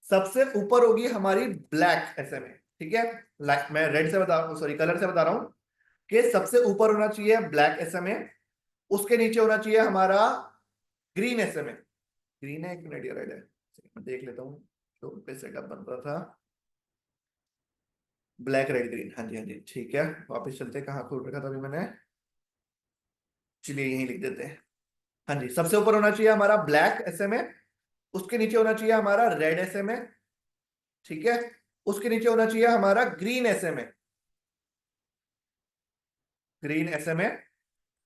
सबसे ऊपर होगी हमारी ब्लैक एसएमए। ठीक है। मैं रेड से बता रहा हूँ, सॉरी कलर से बता रहा हूं कि सबसे ऊपर होना चाहिए ब्लैक एसएमए, उसके नीचे होना चाहिए हमारा ग्रीन एसएमए। ग्रीन है, एक मिनट, या रेड है, मैं देख लेता हूँ तो पे सेटअप बन रहा था। ब्लैक रेड ग्रीन, हाँ जी हाँ जी, ठीक है। वापस चलते हैं, कहाँ खोल रखा था अभी मैंने, चलिए यहीं लिख देते हैं। हाँ जी, सबसे ऊपर होना चाहिए हमारा ब्लैक एसएमए, उसके नीचे होना चाहिए हमारा रेड एसएमए। ठीक है। उसके नीचे होना चाहिए हमारा ग्रीन एसएमए, ग्रीन एसएमए।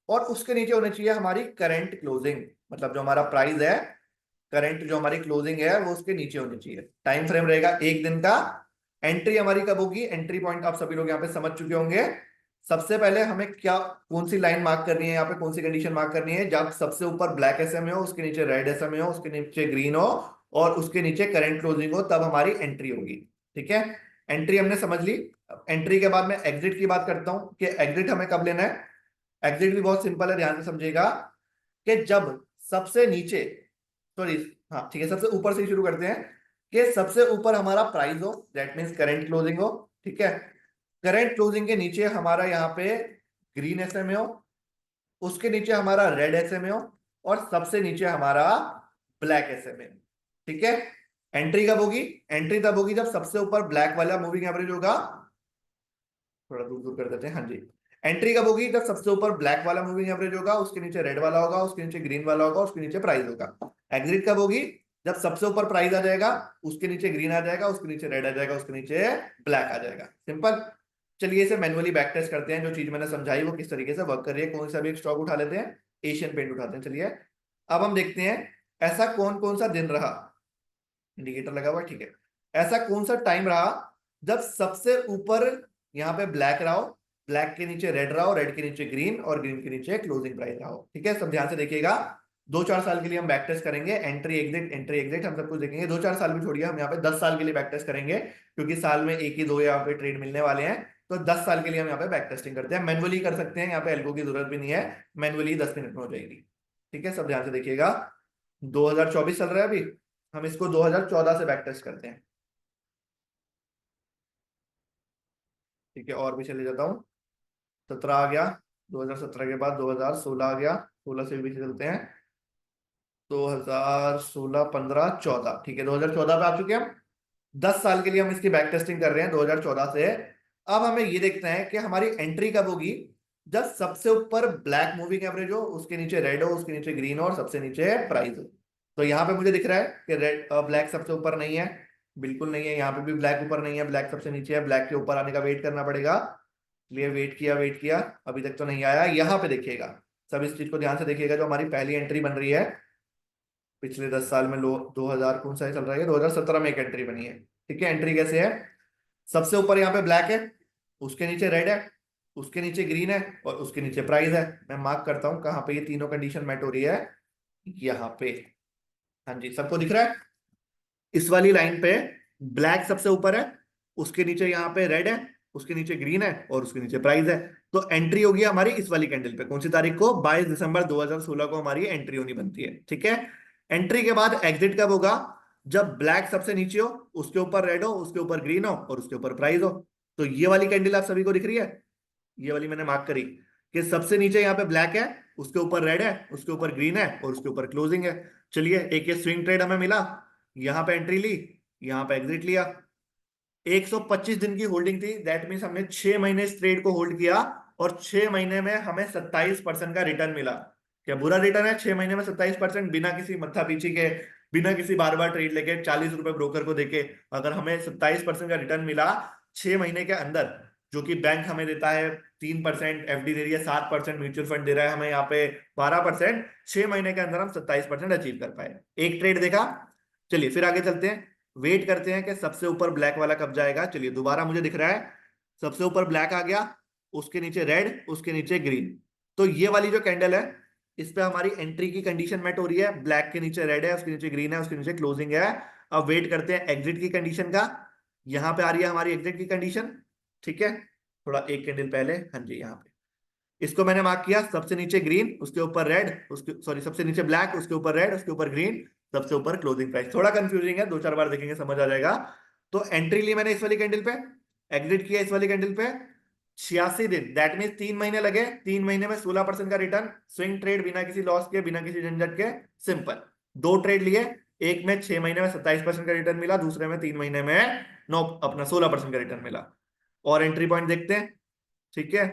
और उसके नीचे होनी चाहिए हमारी करंट क्लोजिंग, मतलब जो हमारा प्राइस है, करंट जो हमारी क्लोजिंग है वो उसके नीचे होनी चाहिए। टाइम फ्रेम रहेगा एक दिन का। एंट्री हमारी कब होगी? एंट्री पॉइंट आप सभी लोग यहाँ पे समझ चुके होंगे। सबसे पहले हमें क्या, कौन सी लाइन मार्क करनी है यहाँ पे, कौन सी कंडीशन मार्क करनी है? जब सबसे ऊपर ब्लैक एसएमए हो, उसके नीचे रेड एसएमए हो, उसके नीचे ग्रीन हो और उसके नीचे करंट क्लोजिंग हो, तब हमारी एंट्री होगी। ठीक है। एंट्री हमने समझ ली। एंट्री के बाद मैं एग्जिट की बात करता हूं कि एग्जिट हमें कब लेना है। एग्जिट भी बहुत सिंपल है, ध्यान से समझिएगा कि जब सबसे नीचे, सॉरी, हाँ ठीक है, सबसे ऊपर से ही शुरू करते हैं कि सबसे ऊपर हमारा प्राइस हो, दैट मीन्स करंट क्लोजिंग हो। ठीक है। करंट क्लोजिंग के नीचे हमारा यहाँ पे ग्रीन एसएमए हो, उसके नीचे हमारा रेड एसएमए हो और सबसे नीचे हमारा ब्लैक एसएमए। ठीक है। एंट्री कब होगी? एंट्री तब होगी जब सबसे ऊपर ब्लैक वाला मूविंग एवरेज होगा, थोड़ा दूर दूर कर देते हैं, हाँ जी। एंट्री कब होगी? जब सबसे ऊपर ब्लैक वाला मूविंग एवरेज होगा, उसके नीचे रेड वाला होगा, उसके नीचे ग्रीन वाला होगा, उसके नीचे प्राइस होगा। एग्जिट कब होगी? जब सबसे ऊपर प्राइस आ जाएगा, उसके नीचे ग्रीन आ जाएगा, उसके नीचे रेड आ जाएगा, उसके नीचे ब्लैक आ जाएगा। सिंपल। चलिए इसे मैनुअली बैक टेस्ट करते हैं, जो चीज मैंने समझाई वो किस तरीके से वर्क कर रही है। कौन सा भी एक स्टॉक उठा लेते हैं, एशियन पेंट उठाते हैं। चलिए अब हम देखते हैं ऐसा कौन कौन सा दिन रहा, इंडिकेटर लगा हुआ है, ठीक है। ऐसा कौन सा टाइम रहा जब सबसे ऊपर यहाँ पे ब्लैक रहा हो, ब्लैक के नीचे रेड रहा हो, रेड के नीचे ग्रीन और ग्रीन के नीचे क्लोजिंग प्राइस रहा हो। ठीक है, सब ध्यान से देखिएगा। 2-4 साल के लिए हम बैक टेस्ट करेंगे, एंट्री एग्जिट हम सब कुछ देखेंगे। 2-4 साल भी छोड़िए, हम यहाँ पे 10 साल के लिए बैक टेस्ट करेंगे, क्योंकि साल में एक ही दो यहाँ पे ट्रेड मिलने वाले हैं। तो 10 साल के लिए हम यहाँ पे बैक टेस्टिंग करते हैं, मैनुअली कर सकते हैं, यहाँ पे एल्गो की जरूरत भी नहीं है, मैनुअली 10 मिनट में हो जाएगी। ठीक है, सब ध्यान से देखिएगा। 2024 चल रहा है अभी, हम इसको 2014 से बैक टेस्ट करते हैं। ठीक है, और भी चले जाता हूँ। 17 आ गया, 2017 के बाद 2016 आ गया, 16 से भी पीछे चलते हैं। 2016, 15, 14, ठीक है 2014 पे आ चुके हैं हम। 10 साल के लिए हम इसकी बैक टेस्टिंग कर रहे हैं 2014 से। अब हमें ये देखते हैं कि हमारी एंट्री कब होगी, जब सबसे ऊपर ब्लैक मूविंग एवरेज हो, उसके नीचे रेड हो, उसके नीचे ग्रीन हो, और सबसे नीचे प्राइस हो। तो यहाँ पे मुझे दिख रहा है कि रेड ब्लैक सबसे ऊपर नहीं है, बिल्कुल नहीं है। यहाँ पे भी ब्लैक ऊपर नहीं है, ब्लैक सबसे नीचे है। ब्लैक के ऊपर आने का वेट करना पड़ेगा, लिए वेट किया वेट किया, अभी तक तो नहीं आया। यहाँ पे देखिएगा, सब इस चीज को ध्यान से देखिएगा, जो हमारी पहली एंट्री बन रही है पिछले 10 साल में, लो 2000 कौन सा चल रहा है, 2017 में एक एंट्री बनी है। ठीक है, एंट्री कैसे है, सबसे ऊपर यहाँ पे ब्लैक है, उसके नीचे रेड है, उसके नीचे ग्रीन है, और उसके नीचे प्राइस है। मैं मार्क करता हूँ कहाँ पे ये तीनों कंडीशन मैट हो रही है, यहाँ पे। हाँ जी, सबको दिख रहा है, इस वाली लाइन पे ब्लैक सबसे ऊपर है, उसके नीचे यहाँ पे रेड है, उसके नीचे ग्रीन है, और उसके नीचे प्राइस है। तो एंट्री होगी हमारी इस वाली कैंडल पे, कौन सी तारीख को, 22 दिसंबर 2016 को हमारी एंट्री होनी बनती है। ठीक है, एंट्री के बाद एग्जिट कब होगा, जब ब्लैक सबसे नीचे हो, उसके ऊपर रेड हो, उसके ऊपर ग्रीन हो, और उसके ऊपर प्राइस हो। तो ये वाली कैंडल आप सभी को दिख रही है, ये वाली मैंने मार्क करी कि सबसे नीचे यहाँ पे ब्लैक है, उसके ऊपर रेड है, उसके ऊपर ग्रीन है, और उसके ऊपर क्लोजिंग है। चलिए, एक ये स्विंग ट्रेड हमें मिला, यहाँ पे एंट्री ली, यहाँ पे एग्जिट लिया। 125 दिन की होल्डिंग थी, दैट मीन्स हमने 6 महीने इस ट्रेड को होल्ड किया, और 6 महीने में हमें 27% का रिटर्न मिला। क्या बुरा रिटर्न है 6 महीने में 27%, बिना किसी मत्था पीछी के, बिना किसी बार बार ट्रेड लेके 40 रुपए ब्रोकर को देके, अगर हमें 27% का रिटर्न मिला 6 महीने के अंदर, जो कि बैंक हमें देता है 3%, एफडी दे रही है 7%, म्यूचुअल फंड दे रहा है हमें यहाँ पे 12%, 6 महीने के अंदर हम 27% अचीव कर पाए। एक ट्रेड देखा। चलिए फिर आगे चलते हैं, वेट करते हैं कि सबसे ऊपर ब्लैक वाला कब जाएगा। चलिए, दोबारा मुझे दिख रहा है, सबसे ऊपर ब्लैक आ गया, उसके नीचे रेड, उसके नीचे ग्रीन। तो ये वाली जो कैंडल है, इस पे हमारी एंट्री की कंडीशन मेट हो रही है, ब्लैक के नीचे रेड है, उसके नीचे ग्रीन है, उसके नीचे क्लोजिंग है। अब वेट करते हैं एग्जिट की कंडीशन का, यहां पे आ रही है हमारी एग्जिट की कंडीशन। ठीक है, थोड़ा एक कैंडल पहले, हाँ जी यहाँ पे इसको मैंने मार्क किया, सबसे नीचे ग्रीन, उसके ऊपर रेड, उसके सॉरी सबसे नीचे ब्लैक, उसके ऊपर रेड, उसके ऊपर ग्रीन, सबसे ऊपर क्लोजिंग प्राइस। थोड़ा कंफ्यूजिंग है, 2-4 बार देखेंगे समझ आ जाएगा। तो एंट्री ली मैंने इस वाली कैंडल पे, एग्जिट किया इस वाली कैंडल पे। 86 दिन, दैट मीन 3 महीने लगे, 3 महीने में 16% का रिटर्न, स्विंग ट्रेड, बिना किसी लॉस के, बिना किसी झंझट के, सिंपल। दो ट्रेड लिए, एक में 6 महीने में 27% का रिटर्न मिला, दूसरे में 3 महीने में 16% का रिटर्न मिला। और एंट्री पॉइंट देखते हैं। ठीक है,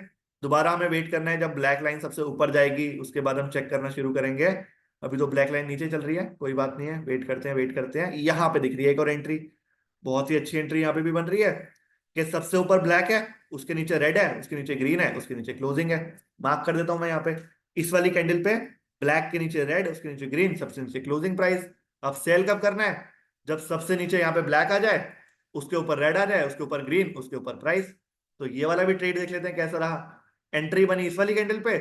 दोबारा हमें वेट करना है जब ब्लैक लाइन सबसे ऊपर जाएगी, उसके बाद हम चेक करना शुरू करेंगे। अभी तो ब्लैक लाइन नीचे चल रही है, कोई बात नहीं है, वेट करते हैं वेट करते हैं। यहाँ पे दिख रही है एक और एंट्री, बहुत ही अच्छी एंट्री यहाँ पे भी बन रही है, कि सबसे ऊपर ब्लैक है, उसके नीचे रेड है, उसके नीचे ग्रीन है, उसके नीचे क्लोजिंग है। मार्क कर देता हूं मैं यहाँ पे, इस वाली कैंडल पे ब्लैक के नीचे रेड, उसके नीचे ग्रीन, सबसे नीचे क्लोजिंग प्राइस। अब सेल कब करना है, जब सबसे नीचे यहाँ पे ब्लैक आ जाए, उसके ऊपर रेड आ जाए, उसके ऊपर ग्रीन, उसके ऊपर प्राइस। तो ये वाला भी ट्रेड देख लेते हैं कैसा रहा। एंट्री बनी इस वाली कैंडल पे,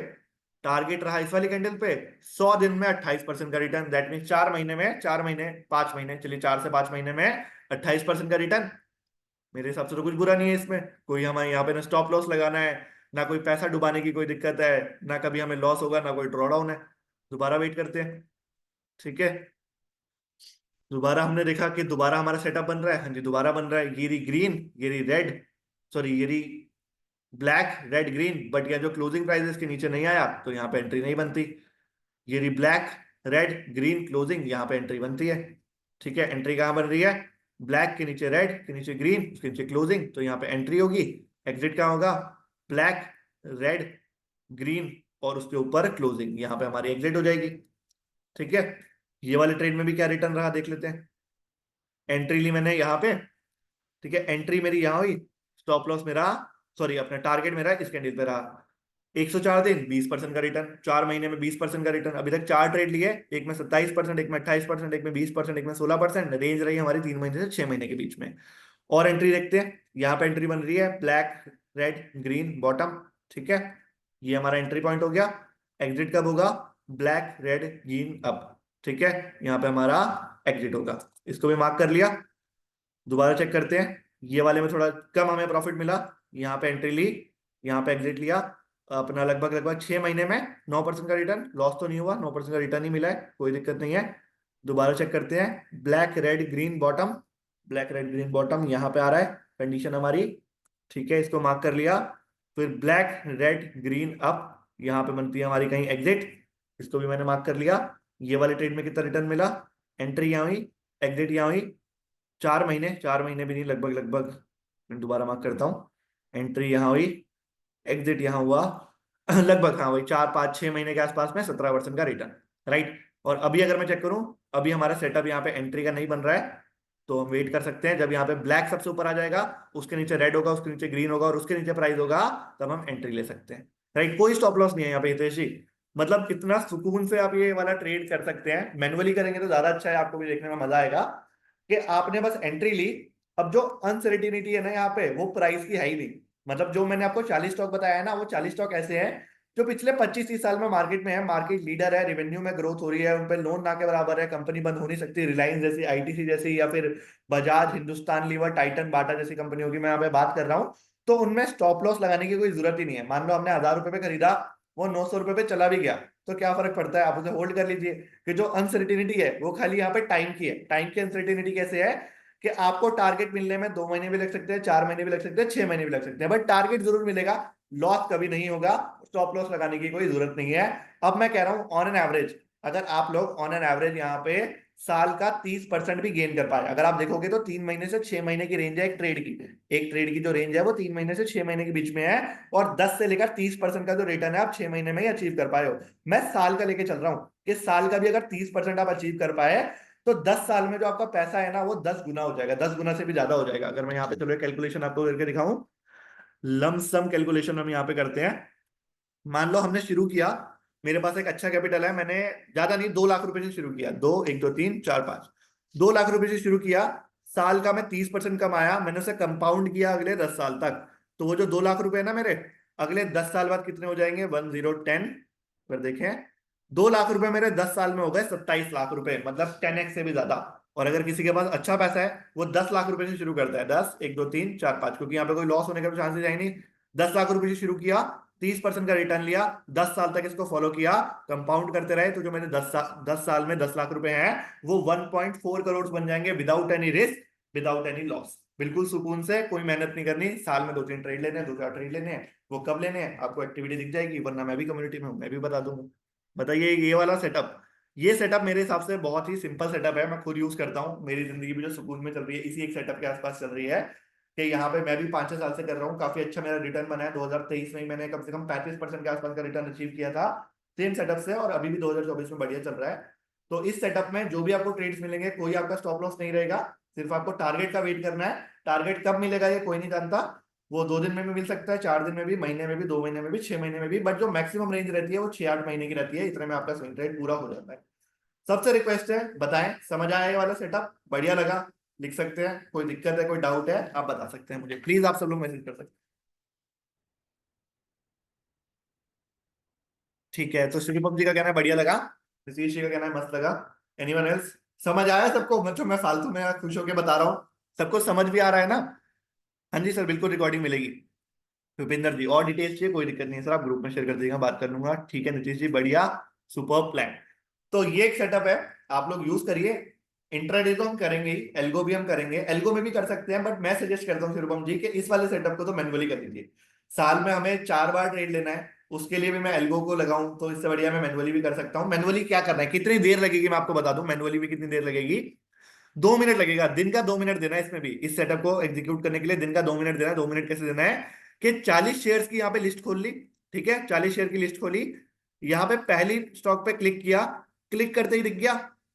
टारगेट रहा इस वाली कैंडल पे, 100 दिन में 28% का रिटर्न, दैट मीन 4 महीने में, 4 महीने 5 महीने, चलिए 4 से 5 महीने में 28% का रिटर्न। मेरे हिसाब से तो कुछ बुरा नहीं है इसमें, कोई हमें यहाँ पे ना स्टॉप लॉस लगाना है, ना कोई पैसा डुबाने की कोई दिक्कत है, ना कभी हमें लॉस होगा, ना कोई ड्रॉडाउन है। दोबारा वेट करते हैं। ठीक है, दोबारा हमने देखा कि दोबारा हमारा सेटअप बन रहा है, हाँ जी दोबारा बन रहा है, ये रही ग्रीन, ये रही रेड, सॉरी ये रही ब्लैक रेड ग्रीन, बट यह जो क्लोजिंग प्राइस है इसके नीचे नहीं आया, तो यहाँ पे एंट्री नहीं बनती। ये रही ब्लैक रेड ग्रीन क्लोजिंग, यहाँ पे एंट्री बनती है। ठीक है, एंट्री कहाँ बन रही है, ब्लैक के नीचे रेड, के नीचे ग्रीन, उसके नीचे क्लोजिंग, तो यहाँ पे एंट्री होगी। एग्जिट कहाँ होगा, ब्लैक रेड ग्रीन, और उसके ऊपर क्लोजिंग, यहाँ पे हमारी एग्जिट हो जाएगी। ठीक है, ये वाले ट्रेड में भी क्या रिटर्न रहा देख लेते हैं। एंट्री ली मैंने यहाँ पे, ठीक है, एंट्री मेरी यहाँ हुई, स्टॉप लॉस मेरा, सॉरी अपना टारगेट मेरा इस कैंडल पे रहा। 104 दिन 20% का रिटर्न, 4 महीने में 20% का रिटर्न। अभी तक 4 ट्रेड लिए, एक में 27%, एक में 28%, एक में 20%, एक में 16%, रेंज रही हमारी 3 महीने से 6 महीने के बीच में। और एंट्री देखते हैं, यहाँ पे एंट्री बन रही है ब्लैक रेड ग्रीन बॉटम। ठीक है, ये हमारा एंट्री पॉइंट हो गया। एग्जिट कब होगा, ब्लैक रेड ग्रीन अप। ठीक है, यहाँ पे हमारा एग्जिट होगा, इसको भी मार्क कर लिया। दोबारा चेक करते हैं, ये वाले में थोड़ा कम हमें प्रॉफिट मिला, यहाँ पे एंट्री ली, यहाँ पे एग्जिट लिया, अपना लगभग लगभग 6 महीने में 9% का रिटर्न, लॉस तो नहीं हुआ, 9% का रिटर्न ही मिला है, कोई दिक्कत नहीं है। दोबारा चेक करते हैं, black red green bottom, black red green bottom यहाँ पे आ रहा है कंडीशन हमारी, ठीक है, इसको मार्क कर लिया। फिर ब्लैक रेड ग्रीन अप, यहाँ पे बनती है हमारी कहीं एग्जिट, इसको भी मैंने मार्क कर लिया। ये वाले ट्रेड में कितना रिटर्न मिला, एंट्री यहाँ हुई, एग्जिट यहाँ हुई, 4 महीने, 4 महीने भी नहीं, लगभग लगभग, मैं दोबारा मार्क करता हूँ, एंट्री यहाँ हुई, एग्जिट यहाँ हुआ, लगभग हाँ वही 4 5 6 महीने के आसपास में 17% का रिटर्न, राइट। और अभी अगर मैं चेक करूं, अभी हमारा सेटअप यहाँ पे एंट्री का नहीं बन रहा है, तो हम वेट कर सकते हैं, जब यहाँ पे ब्लैक सबसे ऊपर आ जाएगा, उसके नीचे रेड होगा, उसके नीचे ग्रीन होगा और उसके नीचे प्राइस होगा, तब हम एंट्री ले सकते हैं, राइट। कोई स्टॉप लॉस नहीं है यहाँ पे हितेश जी, मतलब कितना सुकून से आप ये वाला ट्रेड कर सकते हैं। मैनुअली करेंगे तो ज्यादा अच्छा है, आपको भी देखने में मजा आएगा कि आपने बस एंट्री ली। अब जो अनसर्टिनिटी है ना यहाँ पे, वो प्राइस की है ही नहीं। मतलब जो मैंने आपको 40 स्टॉक बताया है ना, वो 40 स्टॉक ऐसे हैं जो पिछले 25 30 साल में मार्केट में है, मार्केट लीडर है, रेवेन्यू में ग्रोथ हो रही है, उन पे लोन ना के बराबर है, कंपनी बंद हो नहीं सकती, रिलायंस जैसी, आईटीसी जैसी, या फिर बजाज, हिंदुस्तान लीवर, टाइटन, बाटा जैसी कंपनियों की मैं यहाँ पे बात कर रहा हूँ। तो उनमें स्टॉप लॉस लगाने की कोई जरूरत ही नहीं है। मान लो हमने 1000 रुपए पे खरीदा, वो 900 रुपए पे चला भी गया, तो क्या फर्क पड़ता है, आप उसे होल्ड कर लीजिए। कि जो अनसर्टिनिटी है वो खाली यहाँ पे टाइम की है। टाइम की अनसर्टिनिटी कैसे है कि आपको टारगेट मिलने में 2 महीने भी लग सकते हैं, 4 महीने भी लग सकते हैं, 6 महीने भी लग सकते हैं, बट टारगेट जरूर मिलेगा, लॉस कभी नहीं होगा। स्टॉप लॉस लगाने की कोई जरूरत नहीं है। अब मैं कह रहा हूं ऑन एन एवरेज, अगर आप लोग ऑन एन एवरेज यहाँ पे साल का 30% भी गेन कर पाए, अगर आप देखोगे तो 3 महीने से 6 महीने की रेंज है एक ट्रेड की। एक ट्रेड की जो रेंज है वो 3 महीने से 6 महीने के बीच में है, और 10 से लेकर 30% का जो रिटर्न है आप 6 महीने में ही अचीव कर पाए हो। मैं साल का लेके चल रहा हूँ कि साल का भी अगर 30% आप अचीव कर पाए, तो 10 साल में जो आपका पैसा है ना, वो 10 गुना हो जाएगा, 10 गुना से भी ज्यादा हो जाएगा। अगर मैं यहाँ पे चलो कैलकुलेशन आपको करके दिखाऊं, लमसम कैलकुलेशन हम यहाँ पे करते हैं। मान लो हमने शुरू किया, मेरे पास एक अच्छा कैपिटल है, मैंने ज्यादा नहीं 2 लाख रुपए से शुरू किया, 2 1 2 3 4 5, 2 लाख रुपए से शुरू किया। साल का मैं 30% कमाया, मैंने उसे कंपाउंड किया अगले 10 साल तक। तो वो जो 2 लाख रुपए है ना मेरे, अगले 10 साल बाद कितने हो जाएंगे, 1010, फिर देखें, 2 लाख रुपए मेरे 10 साल में हो गए 27 लाख रुपए, मतलब 10x से भी ज्यादा। और अगर किसी के पास अच्छा पैसा है, वो 10 लाख रुपए से शुरू करता है, 10 1 2 3 4 5, क्योंकि यहाँ पे कोई लॉस होने का चांसेस है ही नहीं। 10 लाख रुपए से शुरू किया, 30% का रिटर्न लिया, 10 साल तक इसको फॉलो किया, कंपाउंड करते रहे, तो जो मेरे 10 साल में 10 लाख रुपए हैं, वो 1.4 करोड़ बन जाएंगे, without any risk, without any loss, बिल्कुल सुकून से, कोई मेहनत नहीं करनी। साल में 2 3 ट्रेड लेने हैं, 2 4 ट्रेड लेने हैं, वो कब लेने हैं आपको एक्टिविटी दिख जाएगी, वरना मैं भी कम्युनिटी में हूँ, मैं भी बता दूंगा। बताइए ये वाला सेटअप, ये सेटअप मेरे हिसाब से बहुत ही सिंपल सेटअप है, मैं खुद यूज करता हूँ, मेरी जिंदगी भी जो सुकून में चल रही है इसी एक सेटअप के आसपास चल रही है। कि यहाँ पे मैं भी 5 6 साल से कर रहा हूँ, काफी अच्छा मेरा रिटर्न बना है। 2023 में ही मैंने कम से कम 35% के आसपास का रिटर्न अचीव किया था सेम सेटअप से, और अभी भी 2024 में बढ़िया चल रहा है। तो इस सेटअप में जो भी आपको ट्रेड्स मिलेंगे, कोई आपका स्टॉप लॉस नहीं रहेगा, सिर्फ आपको टारगेट का वेट करना है। टारगेट कब मिलेगा ये कोई नहीं जानता, वो 2 दिन में भी मिल सकता है, 4 दिन में भी, महीने में भी, 2 महीने में भी, 6 महीने में भी, बट जो मैक्सिमम रेंज रहती है वो 6 8 महीने की रहती है, इतने में आपका स्विंग ट्रेड पूरा हो जाता है। सबसे रिक्वेस्ट है, बताएं समझ आया ये वाला सेटअप, बढ़िया लगा, लिख सकते हैं, कोई दिक्कत है, कोई डाउट है, आप बता सकते हैं मुझे, प्लीज आप सब लोग मैसेज कर सकते हैं। ठीक है, तो श्रीपम जी का कहना है बढ़िया लगा, ऋषिकेश जी का कहना है मस्त लगा, एनीवन एल्स, समझ आया सबको, मतलब मैं फालतू में खुश होकर बता रहा हूँ, सबको समझ भी आ रहा है ना। हाँ जी सर, बिल्कुल रिकॉर्डिंग मिलेगी। भूपिंदर जी और डिटेल्स चाहिए, कोई दिक्कत नहीं है सर, आप ग्रुप में शेयर कर दीजिएगा, बात कर लूंगा, ठीक है नीतीश जी, बढ़िया, सुपर प्लान। तो ये एक सेटअप है, आप लोग यूज करिए। इंट्राडे तो हम करेंगे ही, एल्गो भी हम करेंगे, एल्गो में भी कर सकते हैं, बट मैं सजेस्ट करता हूँ शिवम जी कि इस वाले सेटअप को तो मैनुअली कर लीजिए। साल में हमें 4 बार ट्रेड लेना है, उसके लिए भी मैं एल्गो को लगाऊं, तो इससे बढ़िया मैं मैनुअली भी कर सकता हूँ। मैनुअली क्या करना है, कितनी देर लगेगी मैं आपको बता दूं, मैनुअली भी कितनी देर लगेगी, 2 मिनट लगेगा, दिन का 2 मिनट देना है इसमें भी, इस सेटअप को एग्जीक्यूट करने के लिए दिन का 2 मिनट देना है। 2 मिनट कैसे देना है कि 40 शेयर्स की यहाँ पे लिस्ट खोल ली, ठीक है, 40 शेयर की लिस्ट खोली, यहाँ पे पहली स्टॉक पे क्लिक किया, क्लिक करते ही दिख गया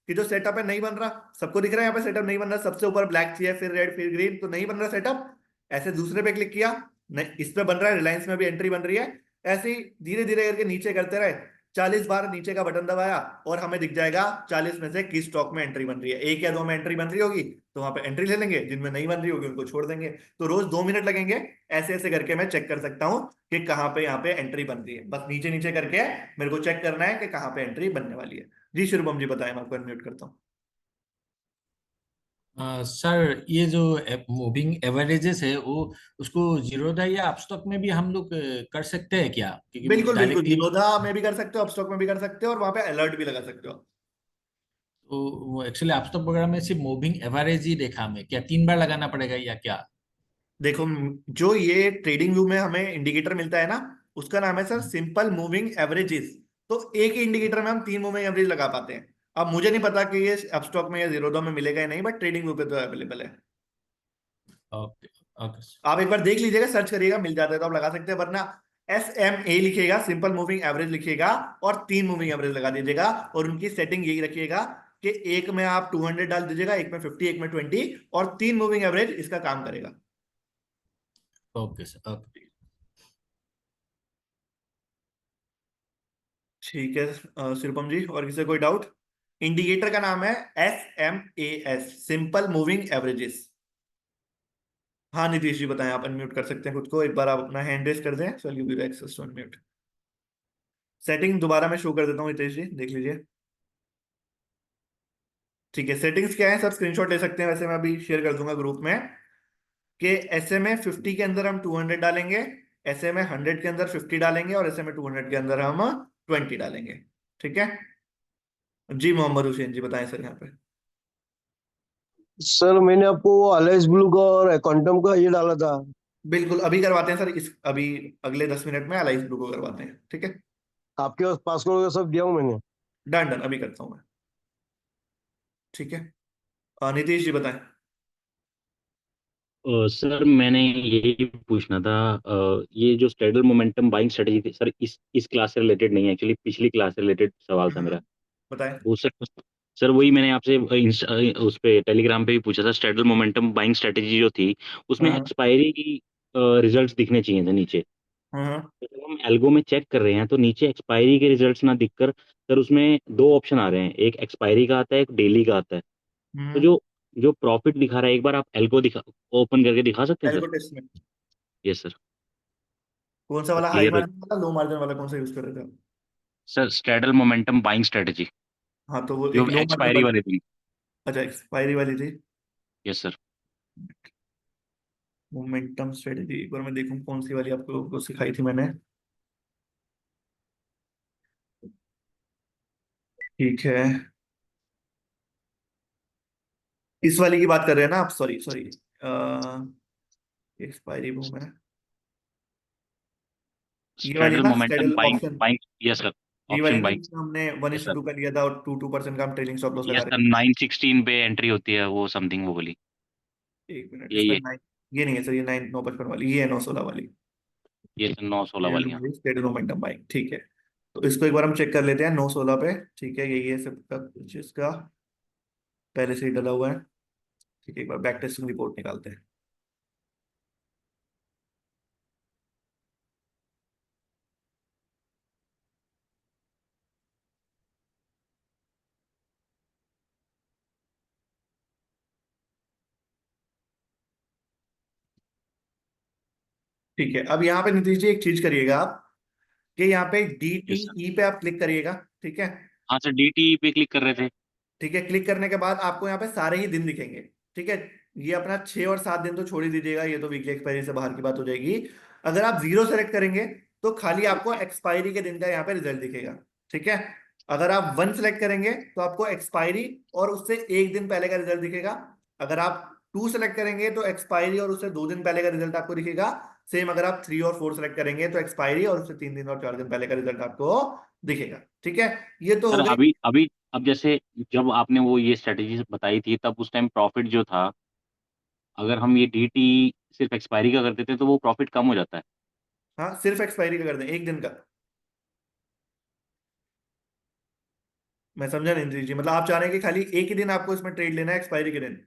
कि जो सेटअप है नहीं बन रहा, सबको दिख रहा है यहाँ पे सेटअप नहीं बन रहा, सबसे ऊपर ब्लैक चाहिए, फिर रेड, फिर ग्रीन, तो नहीं बन रहा सेटअप। ऐसे दूसरे पे क्लिक किया, नहीं इस पे बन रहा है, रिलायंस में भी एंट्री बन रही है। ऐसे ही धीरे धीरे करके नीचे करते रहे, 40 बार नीचे का बटन दबाया, और हमें दिख जाएगा 40 में से किस स्टॉक में एंट्री बन रही है, एक या दो में एंट्री बन रही होगी तो वहां पे एंट्री ले लेंगे, जिनमें नहीं बन रही होगी उनको छोड़ देंगे। तो रोज 2 मिनट लगेंगे, ऐसे ऐसे करके मैं चेक कर सकता हूँ कि कहाँ पे यहाँ पे एंट्री बन रही है, बस नीचे नीचे करके मेरे को चेक करना है कि कहाँ पे एंट्री बनने वाली है। जी शुभम जी बताएं, मैं आपको अनम्यूट करता हूँ। सर ये जो मूविंग एवरेजेस है वो उसको जीरोधा या अपस्टॉक में भी हम लोग कर सकते हैं क्या, क्योंकि बिल्कुल बिल्कुल, डायरेक्टली जीरोधा में भी कर सकते हो, अपस्टॉक में भी कर सकते हो, और वहां पे अलर्ट भी लगा सकते हो। वो एक्चुअली आपस्टॉक वगैरह में सिर्फ मूविंग एवरेज ही देखा हमें, क्या 3 बार लगाना पड़ेगा या क्या? देखो, जो ये ट्रेडिंग व्यू में हमें इंडिकेटर मिलता है ना, उसका नाम है सर सिंपल मूविंग एवरेजेस। तो एक ही इंडिकेटर में हम 3 मूविंग एवरेज लगा पाते हैं। अब मुझे नहीं पता कि ये अपस्टॉक में या जीरोधा में मिलेगा या नहीं, बट ट्रेडिंग व्यू पे तो अवेलेबल है। Okay okay. आप एक बार देख लीजिएगा, सर्च करिएगा, मिल जाता है तो आप लगा सकते हैं, वरना SMA लिखिएगा, सिंपल मूविंग एवरेज लिखिएगा, और 3 मूविंग एवरेज लगा दीजिएगा। और उनकी सेटिंग यही रखिएगा कि एक में आप 200 डाल दीजिएगा, एक में 50, एक में 20, और 3 मूविंग एवरेज इसका काम करेगा। Okay sir okay. ठीक है शिल्पम जी, और किसी कोई डाउट? इंडिकेटर का नाम है SMAS, सिंपल मूविंग एवरेजेस। हाँ नीतीश जी बताएं, आप अनम्यूट कर सकते हैं खुद को, एक बार आप अपना हैंड रेस कर दें, so you be access to unmute. Setting दोबारा मैं शो कर देता हूँ, नीतीश जी देख लीजिए। ठीक है, सेटिंग्स क्या है सब स्क्रीनशॉट ले सकते हैं, वैसे मैं अभी शेयर कर दूंगा ग्रुप में। कि SMA 50 के अंदर हम 200 डालेंगे, SMA 100 के अंदर 50 डालेंगे, और SMA 200 के अंदर हम 20 डालेंगे। ठीक है जी, मोहम्मद हुसैन जी बताएं सर यहाँ पे। सर मैंने आपको अलाइस ब्लू का और क्वांटम का ये डाला था। बिल्कुल, अभी करवाते हैं सर, इस अभी अगले 10 मिनट में अलाइस ब्लू को करवाते हैं, ठीक है। आपके पास पासवर्ड सब दिया हूँ मैंने। डन डन, अभी करता हूँ मैं। ठीक है नीतीश जी बताएं। सर मैंने यही पूछना था, ये जो स्ट्रेडल मोमेंटम बाइंग स्ट्रेटेजी थी सर, इस क्लास से रिलेटेड नहीं है, एक्चुअली पिछली क्लास से रिलेटेड सवाल था मेरा। बताएं। वो सर वही मैंने आपसे उस पे टेलीग्राम पे भी पूछा था। स्ट्रेडल मोमेंटम बाइंग स्ट्रेटेजी जो थी, उसमें हाँ एक्सपायरी की रिजल्ट्स दिखने चाहिए थे नीचे। हाँ हाँ। तो जब हम एल्गो में चेक कर रहे हैं तो नीचे एक्सपायरी के रिजल्ट्स ना दिखकर सर उसमें दो ऑप्शन आ रहे हैं, एक एक्सपायरी का आता है, एक डेली का आता है। तो हम्म। जो जो प्रॉफिट दिखा रहा है, एक बार आप एल्गो दिखा ओपन करके दिखा सकते हैं सर? एल्गो टेस्ट में यस सर। कौन सा वाला, हाई क्लियर हो? मार्जिन वाला लो मार्जिन वाला, कौन सा यूज कर रहे थे आप? Sir straddle momentum buying strategy, हाँ तो वो जो एक लो मार्जिन एक्सपायरी वाली। वाली थी। अच्छा, एक्सपायरी वाली थी। Yes sir. मोमेंटम स्ट्रेटेजी, एक बार मैं देखूं कौन सी वाली आपको को सिखाई थी मैंने। ठीक है, इस वाली की बात कर रहे हैं ना आप, सॉरी सॉरी। एक्सपायरी बूम है, ये वाली स्ट्रेडल ना, momentum स्टेडल buying option. Buying yes sir. ये वाली ऑप्शन ना बाइंग। जिसमें हमने वन यस इस सर। टू का लिया था, और 2% का हम ट्रेलिंग स्टॉप लॉस लगा यस रहे सर, 916 पे एंट्री होती है वो समथिंग वो वाली। थे। एक मिनट, यही इसमें है। 9, ये नहीं है सर, ये 9 955 वाली, ये है 916 वाली। ये सर 916 ये वाली, हाँ। स्टेडल मोमेंटम बाइंग, ठीक है। तो इसको एक बार हम चेक कर लेते हैं 916 पे। ठीक है, यही है सबका कुछ इसका पहले से ही डला हुआ है। ठीक है, एक बार बैक टेस्टिंग रिपोर्ट निकालते हैं। ठीक है, अब यहाँ पे नीतीश जी एक चीज करिएगा आप, कि यहाँ पे यस सर। DTE पे आप क्लिक करिएगा। ठीक है। हाँ सर, DT पे क्लिक कर रहे थे। ठीक है, क्लिक करने के बाद आपको यहाँ पे सारे ही दिन दिखेंगे। ठीक है, ये अपना 6 और 7 दिन तो छोड़ ही दीजिएगा, ये तो वीकली एक्सपायरी से बाहर की बात हो जाएगी। अगर आप जीरो सेलेक्ट करेंगे तो खाली आपको एक्सपायरी के दिन का यहाँ पे रिजल्ट दिखेगा। ठीक है, अगर आप 1 सेलेक्ट करेंगे तो आपको एक्सपायरी और उससे एक दिन पहले का रिजल्ट दिखेगा। अगर आप 2 सेलेक्ट करेंगे तो एक्सपायरी और उससे 2 दिन पहले का रिजल्ट आपको दिखेगा। सेम अगर आप 3 और 4 सेलेक्ट करेंगे तो एक्सपायरी और उससे 3 दिन और 4 दिन पहले का रिजल्ट आपको दिखेगा। ठीक है, ये तो सर हो गई। अभी अभी अब जैसे जब आपने वो ये स्ट्रेटेजी बताई थी तब उस टाइम प्रॉफिट जो था, अगर हम ये DT सिर्फ एक्सपायरी का कर देते तो वो प्रॉफिट कम हो जाता है। हाँ, सिर्फ एक्सपायरी का कर दें, एक दिन का। मैं समझा नहीं जी, मतलब आप चाह रहे हैं कि खाली एक ही दिन आपको इसमें ट्रेड लेना है, एक्सपायरी के दिन?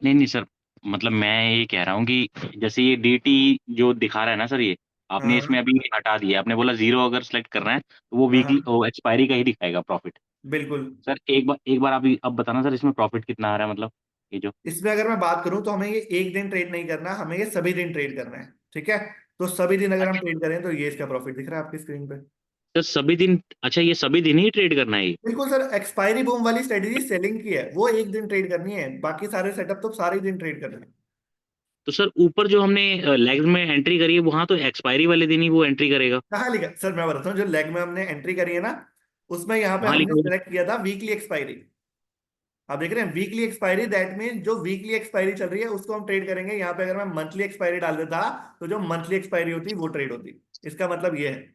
नहीं नहीं सर, मतलब मैं ये कह रहा हूँ कि जैसे ये DT जो दिखा रहा है ना सर, ये आपने हाँ इसमें अभी हटा दिया, आपने बोला जीरो अगर सेलेक्ट कर रहे हैं तो वो हाँ वीकली हाँ, वो एक्सपायरी का ही दिखाएगा प्रॉफिट। बिल्कुल। सर एक बार आप अब बताना सर, इसमें प्रॉफिट कितना आ रहा है, मतलब ये जो। इसमें अगर मैं बात करूं तो हमें ये एक दिन ट्रेड नहीं करना, हमें ये सभी दिन ट्रेड करना है। ठीक है, तो सभी दिन अगर हम अच्छा ट्रेड करें तो ये इसका प्रॉफिट दिख रहा है आपकी स्क्रीन पे। सर, सभी दिन? अच्छा, ये सभी दिन ही ट्रेड करना है ये? बिल्कुल सर, एक्सपायरी बूम वाली स्ट्रेटेजी सेलिंग की है, वो एक दिन ट्रेड करनी है, बाकी सारे सेटअप तो सारे दिन ट्रेड करने हैं। तो सर ऊपर जो हमने लेग्स में एंट्री करी है वहां तो एक्सपायरी वाले दिन ही वो एंट्री करेगा? कहाँ लिखा सर, मैं बताता हूँ, जो लेग में हमने एंट्री करी है ना, उसमें यहाँ पे वहां हमने लिखा हुआ है। सेलेक्ट किया था वीकली एक्सपायरी। आप देख रहे हैं वीकली एक्सपायरी, दैट मीन जो वीकली एक्सपायरी चल रही है उसको हम ट्रेड करेंगे। यहाँ पे अगर मैं मंथली एक्सपायरी डाल देता तो जो मंथली एक्सपायरी होती वो ट्रेड होती। इसका मतलब ये है।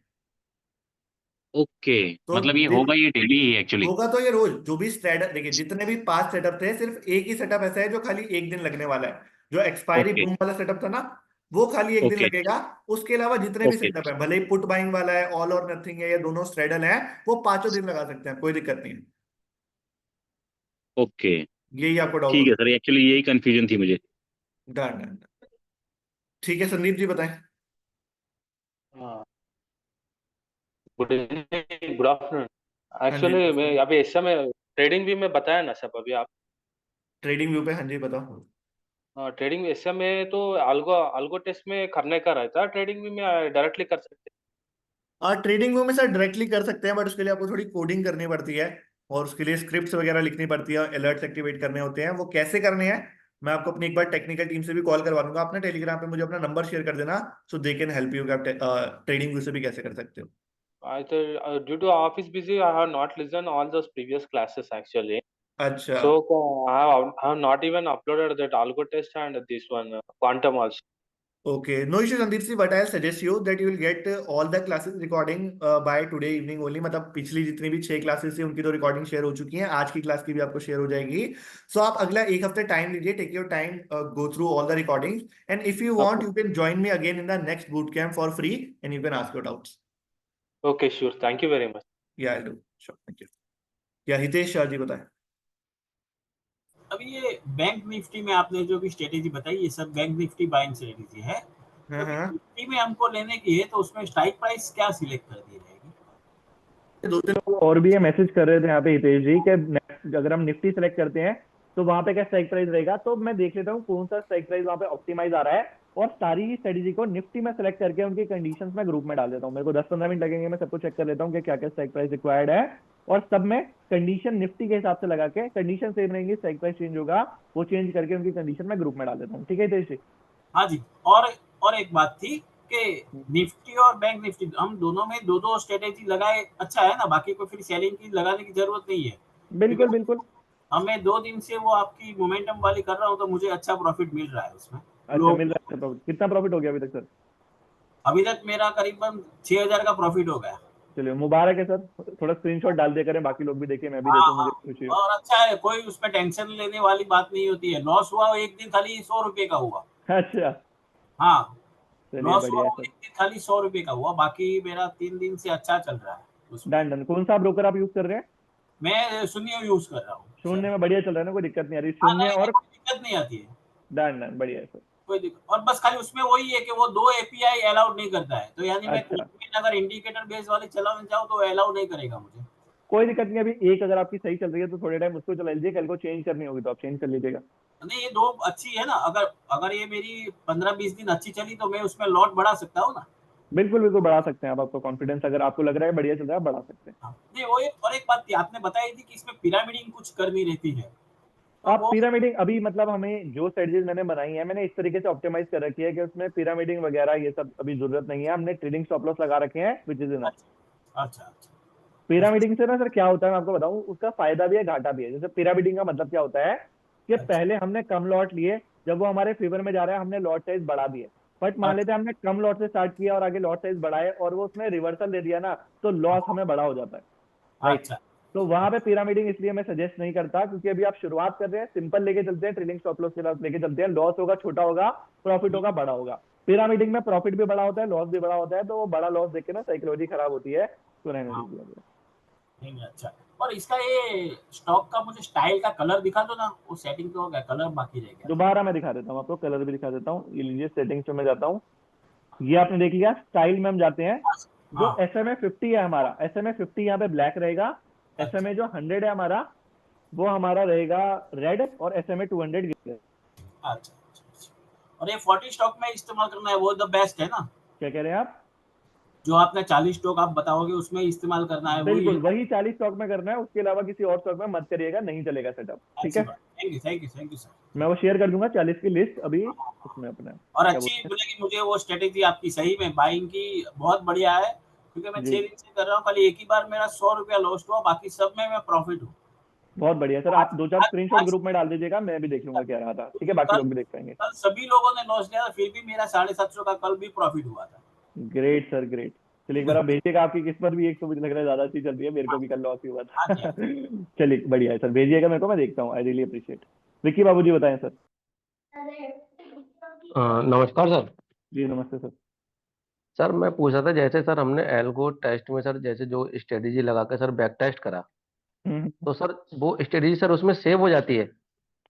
ओके, तो मतलब ये होगा, ये डेली ही एक्चुअली। होगा तो ये रोज जो भी स्टेटस देखिए, जितने भी 5 सेटअप थे सिर्फ एक ही सेटअप ऐसा है जो खाली एक दिन लगने वाला है। जो एक्सपायरी ओके। बूम वाला सेटअप था ना, वो खाली एक दिन ओके। लगेगा। उसके अलावा जितने भी ओके। सेटअप है, भले ही पुट बाइंग वाला है, ऑल और नथिंग है, या दोनों स्ट्रेडल है, वो पांचों दिन लगा सकते हैं, कोई दिक्कत नहीं है। ओके। यही आपको डाउट ठीक हो। है सर, एक्चुअली यही कंफ्यूजन थी मुझे। Done done. ठीक है संदीप जी बताएं। हाँ, गुड इवनिंग, गुड आफ्टरनून। हाँ जी, एक्चुअली मैं अभी इस समय ट्रेडिंग भी में बताया ना सब अभी आप। ट्रेडिंग व्यू पे, हाँ जी बताओ। ट्रेडिंग इस समय तो अल्गो अल्गो टेस्ट में करने का रहता है, ट्रेडिंग भी में डायरेक्टली कर सकते ट्रेडिंग व्यू में सर डायरेक्टली कर सकते हैं, बट उसके लिए आपको थोड़ी कोडिंग करनी पड़ती है, और उसके लिए स्क्रिप्ट्स वगैरह लिखनी पड़ती है, अलर्ट्स एक्टिवेट करने होते हैं। वो कैसे करने हैं मैं आपको अपनी एक बार टेक्निकल टीम से भी कॉल करवा दूंगा। अपने टेलीग्राम पे मुझे अपना नंबर शेयर कर देना, सो दे कैन हेल्प यू कि आप ट्रेडिंग व्यू से भी कैसे कर सकते हो। हैं। Due to office busy I have not listen all those previous classes actually. अच्छा। So I have not even uploaded that algo test and this one quantum also. Okay, no issue Sandeep ji, but I'll suggest you that you will get all the classes recording by today evening only। मतलब पिछली जितनी भी 6 classes थी उनकी तो recording share हो चुकी हैं, आज की क्लास की भी आपको शेयर हो जाएगी। सो आप अगला एक हफ्ते टाइम लीजिए, take your time, go through all the recordings, and if you want Okay. You can join me again in the next boot camp for free, and you can ask your doubts. Okay, sure. Thank you very much. Yeah I do, sure, thank you. Yeah Hitesh Shah ji बताएं। अभी ये bank Nifty में आपने जो भी strategy बताई, ये सब बैंक निफ्टी बाइंग स्ट्रेटेजी है। हाँ तो हाँ। निफ्टी में हमको लेने की है, तो उसमें स्ट्राइक प्राइस क्या सिलेक्ट कर दी जाएगी? दो तीन लोग और भी ये मैसेज कर रहे थे यहाँ पे हितेश जी कि अगर हम निफ्टी सेलेक्ट करते हैं तो वहां पे क्या स्ट्राइक प्राइस रहेगा। तो मैं देख लेता हूँ कौन सा स्ट्राइक प्राइस वहां पे ऑप्टिमाइज आ रहा है, और सारी ही स्ट्रेटेजी को निफ्टी में सेलेक्ट करके उनकी कंडीशंस में ग्रुप में डाल देता हूँ। मेरे को 10-15 मिनट लगेंगे, मैं सबको चेक कर लेता हूँ कि क्या क्या स्ट्राइक प्राइस रिक्वायर्ड है, और सब में कंडीशन निफ्टी के हिसाब से लगा के, कंडीशन सेम रहेंगी, स्ट्राइक प्राइस चेंज होगा वो चेंज करके उनकी कंडीशन में ग्रुप में डाल देता हूँ। ठीक है हितेश जी? हाँ जी। और एक बात थी कि निफ्टी और बैंक निफ्टी हम दोनों में दो दो स्ट्रेटेजी लगाए, अच्छा है ना? बाकी को फिर सेलिंग की लगाने की जरूरत नहीं है। बिल्कुल बिल्कुल। हमें 2 दिन से वो आपकी मोमेंटम वाली कर रहा हूँ, तो मुझे अच्छा प्रॉफिट मिल रहा है उसमें। अच्छा, मिल रहा है प्रॉफिट? कितना प्रॉफिट हो गया अभी तक सर? अभी तक मेरा करीबन 6,000 का प्रॉफिट हो गया। चलिए मुबारक है सर, थोड़ा स्क्रीनशॉट डाल दिया करें, बाकी लोग भी देखें, मैं भी हाँ देखूं, मुझे हाँ, खुशी हो। और अच्छा है, कोई उसमें टेंशन लेने वाली बात नहीं होती है। लॉस हुआ एक दिन खाली 100 रुपए का हुआ। अच्छा, हाँ, चलिए लॉस हुआ बढ़िया है वो सर। एक दिन खाली 100 रुपए का हुआ, बाकी मेरा 3 दिन से अच्छा चल रहा है उसमें। Done done. कौन सा ब्रोकर आप यूज कर रहे हैं? मैं शून्य यूज कर रहा हूँ शून्य सर। में बढ़िया चल रहा है ना, कोई दिक्कत नहीं आ रही? हाँ, शून्य नहीं और कोई दिक्कत नहीं आती है, डन डन, बढ़िया है सर। कोई दिक्कत। और बस खाली उसमें वही है कि वो 2 एपीआई अलाउड नहीं करता है, तो यानी मैं अच्छा, अगर इंडिकेटर बेस वाले चलाना चाहूँ तो अलाउ नहीं करेगा मुझे। कोई दिक्कत नहीं। अभी एक अगर आपकी सही चल रही है तो थोड़े टाइम उसको चला लीजिए, कल को चेंज करनी होगी तो आप चेंज कर लीजिएगा। नहीं, ये 2 अच्छी है ना। अगर अगर ये मेरी 15-20 दिन अच्छी चली तो मैं उसमें लॉट बढ़ा सकता हूँ ना। बिल्कुल बिल्कुल बढ़ा सकते हैं आप, आपको कॉन्फिडेंस अगर आपको लग रहा है बढ़िया चल रहा है, बढ़ा सकते हैं। हाँ, नहीं वो एक बात थी, आपने बताई थी कि इसमें पिरामिडिंग कुछ करनी रहती है, तो आप वो पिरामिडिंग अभी मतलब हमें जो स्ट्रेटजीज मैंने बनाई है, मैंने इस तरीके से ऑप्टिमाइज कर रखी है कि उसमें पिरामिडिंग वगैरह ये सब अभी जरूरत नहीं है। हमने ट्रेडिंग स्टॉप लॉस लगा रखे हैं, विच इज इनफ। अच्छा अच्छा अच्छा। पिरामिडिंग से ना सर क्या होता है मैं आपको बताऊं, उसका फायदा भी है घाटा भी है। जैसे पिरामिडिंग का मतलब क्या होता है कि अच्छा पहले हमने कम लॉट लिए, जब वो हमारे फेवर में जा रहा है हमने लॉट साइज बढ़ा दिए। बट मान लेते हैं हमने कम लॉट से स्टार्ट किया और आगे लॉट साइज बढ़ाए और वो उसमें रिवर्सल दे दिया ना, तो लॉस हमें बड़ा हो जाता है, राइट? अच्छा तो वहां पे पिरामिडिंग इसलिए मैं सजेस्ट नहीं करता, क्योंकि अभी आप शुरुआत कर रहे हैं, सिंपल लेके चलते हैं, ट्रेलिंग स्टॉप लॉस के साथ लेके चलते हैं। लॉस होगा छोटा होगा, प्रॉफिट होगा बड़ा होगा। पिरामिडिंग में प्रॉफिट भी बड़ा होता है, लॉस भी बड़ा होता है, तो वो बड़ा लॉस देख के ना साइकोलॉजी खराब होती है, तो रहने हाँ, दीजिए। नहीं अच्छा। और इसका ये स्टॉक का मुझे स्टाइल का कलर दिखा दो ना, वो सेटिंग तो हो गया, कलर बाकी रह गया। दोबारा मैं दिखा देता हूँ आपको, कलर भी दिखा देता हूँ। ये लीजिए, सेटिंग्स में मैं जाता हूँ, ये आपने देख लिया। स्टाइल में हम जाते हैं, जो हाँ SMA 50 है हमारा, SMA 50 यहाँ पे ब्लैक रहेगा। अच्छा SMA जो 100 है हमारा, वो हमारा रहेगा रेड, और SMA 200 ग्रीन। अच्छा अच्छा। और ये 40 स्टॉक में इस्तेमाल करना है, वो द बेस्ट है ना? क्या कह रहे हैं आप? जो आपने 40 स्टॉक आप बताओगे उसमें इस्तेमाल करना है, वही बिल्कुल है। वही 40 स्टॉक में करना है, उसके अलावा किसी और स्टॉक में मत करिएगा, नहीं चलेगा सेटअप। ठीक अच्छी है, बात, थैंक यू सर। मैं वो शेयर कर दूंगा 40 की लिस्ट अभी उसमें अपने, और क्या अच्छी बोलते मिलेगी मुझे वो स्ट्रेटेजी आपकी, सही में बाइंग की बहुत बढ़िया है, क्योंकि मैं हैं 6 जी। दिन से कर रहा हूँ। कल एक ही बार मेरा 100 रुपया लॉस हुआ, बाकी सब में मैं प्रॉफिट हूँ। बहुत बढ़िया सर, आप 2-4 स्क्रीनशॉट ग्रुप में डाल दीजिएगा, मैं भी देख लूंगा क्या रहा था, ठीक है, बाकी लोग भी देख पाएंगे। कल सभी लोगों ने लॉस लिया था, फिर भी मेरा 750 का कल भी प्रॉफिट हुआ था। Great sir, great. चलिए एक बार आप भेजिएगा, आपकी किस्मत भी एक तो मुझे लग रहा है ज्यादा अच्छी चल रही है, मेरे को भी कल लॉस ही हुआ हाँ था। जी। चलिए बढ़िया है सर, भेजिएगा मेरे को, मैं देखता हूँ, आई रियली अप्रिशिएट। विक्की बाबू जी बताएं सर। नमस्कार सर। जी नमस्ते सर। सर मैं पूछा था, जैसे सर हमने एल्गो टेस्ट में सर जैसे जो स्ट्रेटेजी लगा के सर बैक टेस्ट करा, हम्म, तो सर वो स्ट्रेटेजी सर उसमें सेव हो जाती है?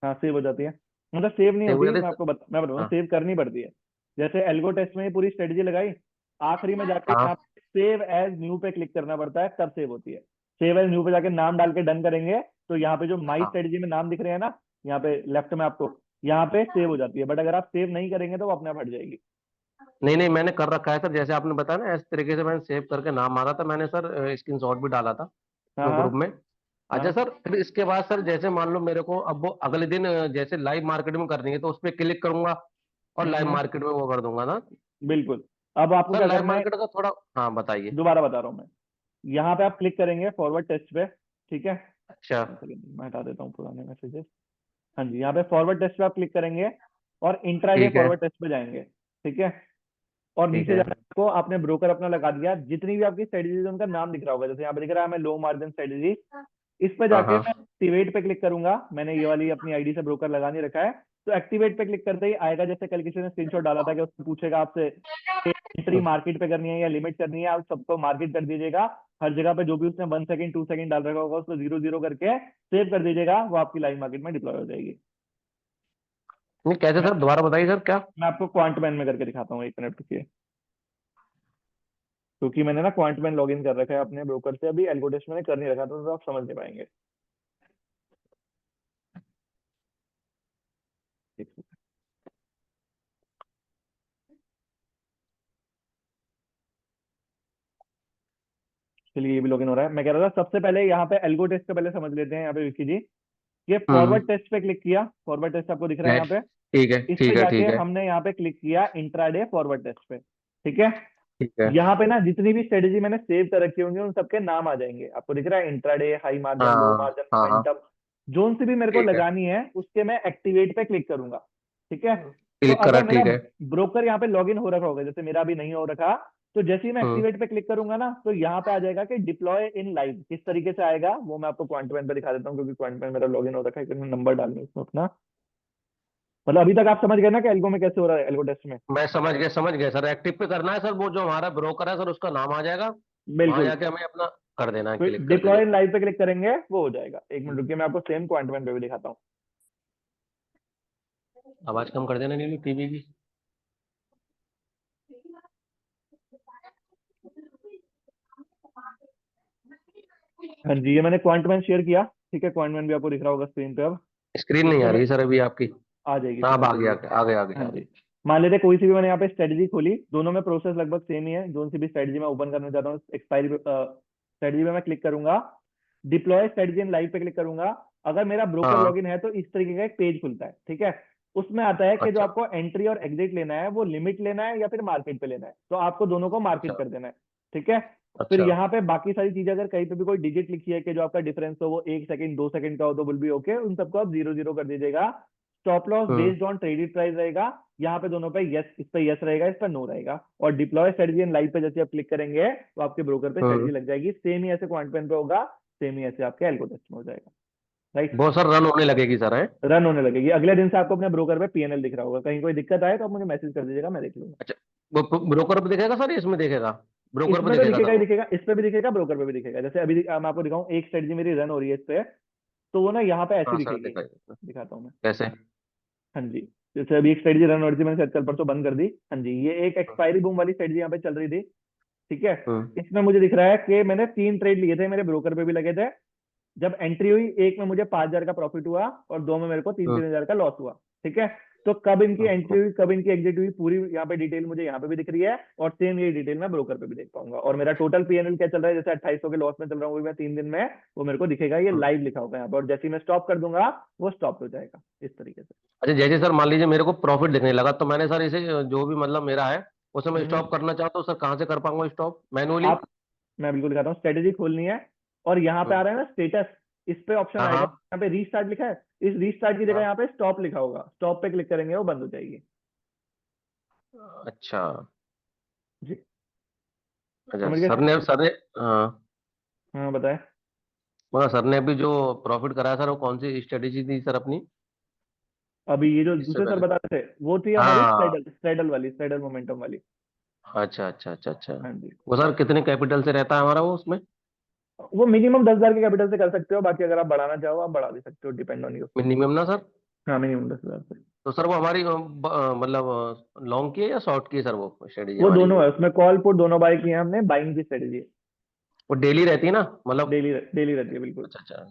हाँ सेव हो जाती है, मतलब सेव नहीं सेव हो होती, जाती है मैं सर? आपको मैं बताऊँ, हाँ सेव करनी पड़ती है। जैसे एल्गो टेस्ट में ही पूरी स्ट्रेटजी लगाई, आखिरी में जाके हाँ यहाँ सेव एज न्यू पे क्लिक करना पड़ता है, तब सेव होती है। सेव एज न्यू पे जाके नाम डाल के डन करेंगे, तो यहाँ पे जो माई हाँ। स्ट्रेटजी में नाम दिख रहे हैं ना, यहाँ पे लेफ्ट में आपको, यहाँ पे सेव हो जाती है, बट अगर आप सेव नहीं करेंगे तो वो अपने आप हट जाएगी। नहीं नहीं, मैंने कर रखा है सर, जैसे आपने बताया ना, इस तरीके से मैंने सेव करके नाम मारा था, मैंने सर स्क्रीनशॉट भी डाला था हाँ अपने हाँ ग्रुप में। अच्छा हाँ। सर, फिर इसके बाद सर जैसे मान लो मेरे को अब वो अगले दिन जैसे लाइव मार्केट में करनी है, तो उस पर क्लिक करूंगा और लाइव हम्म, मार्केट में वो कर दूंगा ना? बिल्कुल। अब आपको सर क्या लाइव करना है, मार्केट का थोड़ा, हाँ बताइए। दोबारा बता रहा हूँ मैं। यहाँ पे आप क्लिक करेंगे फॉरवर्ड टेस्ट पे, ठीक है। अच्छा। एक सेकंड, मैं हटा देता हूँ पुराने मैसेजेस। हाँ जी, यहाँ पे फॉरवर्ड टेस्ट पे आप क्लिक करेंगे और इंट्राडे ठीक है। फॉरवर्ड टेस्ट पे जाएंगे, ठीक है। और ठीक नीचे है। जाकर आपको आपने ब्रोकर अपना लगा दिया, जितनी भी आपकी स्ट्रेटेजीज उनका नाम दिख रहा होगा, जैसे यहाँ पे दिख रहा है मैं लो मार्जिन स्ट्रेटेजी, इस पे हाँ जाके हाँ। मैं एक्टिवेट पे क्लिक करूंगा। मैंने ये वाली अपनी आईडी से ब्रोकर लगा नहीं रखा है, तो एक्टिवेट पे क्लिक करते ही आएगा, जैसे कल किसी ने स्क्रीनशॉट डाला था कि उसको पूछेगा आपसे एंट्री मार्केट पे करनी है या लिमिट करनी है, आप सबको मार्केट कर दीजिएगा। हर जगह पे जो भी उसने 1 सेकंड 2 सेकंड डाल रखा होगा उसको 0 0 करके सेव कर दीजिएगा, वो आपकी लाइव मार्केट में डिप्लॉय हो जाएगी। नहीं कैसे मैं सर, दोबारा बताइए सर क्या? मैं आपको क्वांटमैन में करके दिखाता हूँ, 1 मिनट रुकिए, क्योंकि मैंने ना क्वांटमैन लॉगिन कर रखा है अपने ब्रोकर से, अभी एल्गोडेस्ट मैंने कर नहीं रखा था, तो आप समझ नहीं पाएंगे। एक सेकंड। चलिए ये भी लॉगिन हो रहा है। मैं कह रहा था सबसे पहले यहाँ पे एल्गो टेस्ट से पहले समझ लेते हैं, यहाँ पे विक्की जी, ये हम्म। फॉरवर्ड टेस्ट पे क्लिक किया, फॉरवर्ड टेस्ट आपको दिख रहा है यहाँ यस। पे, ठीक है इस पे ठीक है जाके ठीक है। हमने यहाँ पे क्लिक किया इंट्राडे फॉरवर्ड टेस्ट पे, ठीक है। ठीक है। यहाँ पे ना जितनी भी स्ट्रेटेजी मैंने सेव कर रखी होंगी उन सबके नाम आ जाएंगे, आपको दिख रहा है इंट्राडे, हाई मार्जिन, लो हाँ मार्जिन, हाँ हाँ। मोमेंटम, जोन सी भी मेरे को ठीक है। लगानी है उसके मैं एक्टिवेट पे क्लिक करूंगा, ठीक है। तो क्लिक करा, अगर मेरा ठीक है। ब्रोकर यहाँ पे लॉगिन हो रखा होगा, जैसे मेरा भी नहीं हो रखा, तो जैसे ही मैं हम्म। एक्टिवेट पे क्लिक करूंगा ना, तो यहाँ पे आ जाएगा कि डिप्लॉय इन लाइव, किस तरीके से आएगा वो मैं आपको क्वांटमैन पे दिखा देता हूँ, क्योंकि क्वांटमैन मेरा लॉगिन हो रखा है, क्योंकि नंबर डालना है उसमें अपना। मतलब अभी तक आप समझ गए ना कि एल्गो में कैसे हो रहा है, एल्गो टेस्ट में। मैं समझ गया सर, एक्टिव पे करना है सर, वो जो हमारा ब्रोकर है सर उसका नाम आ जाएगा, वहां बिल्कुल। जाके हमें अपना कर देना है, तो क्लिक कर डिप्लॉय दीजिए। इन लाइव पे क्लिक करेंगे वो हो जाएगा। 1 मिनट रुकिए, मैं आपको सेम क्वांटमैन पे भी दिखाता हूँ। आवाज कम कर देना नीलू टीवी की। हाँ जी, ये मैंने क्वांटमैन शेयर किया, ठीक है, क्वांटमैन भी आपको दिख रहा होगा स्क्रीन पे अब। स्क्रीन नहीं इसमें आ मैं रही सर अभी आपकी। आ जाएगी हाँ सर, अब आ आ गया, जाएगी। आ गया आ गया हाँ आ जी, गया। मान लेते कोई सी भी मैंने यहाँ पे स्ट्रेटजी खोली, दोनों में प्रोसेस लगभग सेम ही है, जोन सी भी स्ट्रेटजी मैं ओपन करना चाहता हूँ, एक्सपायरी स्ट्रेटजी पे मैं क्लिक करूंगा, डिप्लॉय स्ट्रेटजी इन लाइव पे क्लिक करूंगा। अगर मेरा ब्रोकर हाँ। लॉगिन है तो इस तरीके का एक पेज खुलता है, ठीक है। उसमें आता है कि जो अच्छा आपको एंट्री और एग्जिट लेना है वो लिमिट लेना है या फिर मार्केट पे लेना है, तो आपको दोनों को मार्केट अच्छा कर देना है, ठीक है। फिर अच्छा। यहाँ पे बाकी सारी चीजें, अगर कहीं पे भी कोई डिजिट लिखी है कि जो आपका डिफरेंस हो वो 1 सेकंड 2 सेकंड का हो, तो विल बी ओके, उन सबको आप 0 0 कर दीजिएगा। Stop loss hmm. Based on traded price रहेगा, यहाँ पे दोनों पे यस, इस पे यस रहेगा, इस पे नो रहेगा। और डिप्लॉय स्ट्रेटजी इन लाइव पे जैसे आप क्लिक करेंगे तो आपके ब्रोकर पे हम्म। स्ट्रेटजी लग जाएगी, सेम ही ऐसे क्वांटमैन पे होगा, सेम ही ऐसे आपके एल्गो टेस्ट में हो जाएगा, राइट। वो सर रन होने लगेगी सर है? रन होने लगेगी, अगले दिन से आपको अपने ब्रोकर पे पीएनएल दिख रहा होगा। कहीं कोई दिक्कत आए तो आप मुझे मैसेज कर दीजिएगा, मैं देख लूंगा। अच्छा, वो ब्रोकर पे दिखेगा सर, इसमें दिखेगा? ब्रोकर पे इसमें तो दिखेगा दिखेगा सर ही वो? दिखेगा, इस पे भी दिखेगा, ब्रोकर पे भी दिखेगा। जैसे अभी मैं आपको दिखाऊं, एक स्ट्रेटजी मेरी रन हो रही है इस पे, तो वो ना यहाँ पे ऐसी हाँ सर दिखेगी, दिखाइए। दिखाता हूँ मैं। कैसे? हाँ जी, जैसे अभी एक स्ट्रेटजी रन हो रही थी, मैंने शायद कल परसों बंद कर दी। हाँ जी, ये एक एक्सपायरी बूम वाली स्ट्रेटजी यहाँ पे चल रही थी, ठीक है। हम्म। इसमें मुझे दिख रहा है कि मैंने 3 ट्रेड लिए थे, मेरे ब्रोकर पे भी लगे थे। जब एंट्री हुई, एक में मुझे 5,000 का प्रॉफिट हुआ और दो में मेरे को 3-3 हजार का लॉस हुआ, ठीक है। तो कब इनकी एंट्री हुई कब इनकी एग्जिट हुई, पूरी यहाँ पे डिटेल मुझे यहाँ पे भी दिख रही है, और सेम ये डिटेल मैं ब्रोकर पे भी देख पाऊंगा। और मेरा टोटल पीएनएल क्या चल रहा है, जैसे 2800 के लॉस में चल रहा हूँ मैं 3 दिन में, वो मेरे को दिखेगा, ये हम्म। लाइव लिखा होगा यहाँ पे, और जैसे ही मैं स्टॉप कर दूंगा वो स्टॉप हो जाएगा, इस तरीके से। अच्छा, जैसे सर मान लीजिए मेरे को प्रॉफिट दिखने लगा, तो मैंने सर इसे जो भी मतलब मेरा है उसे मैं हम्म। स्टॉप करना चाहता हूँ, सर कहाँ से कर पाऊंगा स्टॉप मैनुअली? आप, मैं बिल्कुल दिखाता हूँ, स्ट्रेटेजी खोलनी है और यहाँ पे आ रहा है ना स्टेटस, इस पे ऑप्शन हाँ आएगा, हाँ यहाँ पे रीस्टार्ट लिखा है, इस रीस्टार्ट की जगह हाँ। यहाँ पे स्टॉप लिखा होगा, स्टॉप पे क्लिक करेंगे वो बंद हो जाएगी। अच्छा जी अच्छा, समझ गए सर ने हाँ, हाँ बताएं। मगर सर ने अभी जो प्रॉफिट कराया सर, वो कौन सी स्ट्रेटेजी थी सर अपनी अभी ये जो इससे दूसरे सर पहले? बता रहे थे वो थी हमारी हाँ, स्ट्रेडल वाली, स्ट्रेडल मोमेंटम वाली। अच्छा अच्छा अच्छा अच्छा। हाँ जी, वो सर कितने कैपिटल से रहता है हमारा वो उसमें? वो मिनिमम 10,000 के कैपिटल से कर सकते हो, बाकी अगर आप बढ़ाना चाहो आप बढ़ा भी सकते हो, डिपेंड ऑन यू। मिनिमम ना सर? हाँ मिनिमम 10,000 से। तो सर वो हमारी मतलब लॉन्ग की है या शॉर्ट की है सर वो स्ट्रेटेजी वो हमारी? दोनों है, उसमें कॉल पुट दोनों बाय किए हैं हमने, बाइंग की स्ट्रेटेजी है, वो डेली रहती है ना मतलब? डेली डेली रहती है बिल्कुल। अच्छा अच्छा,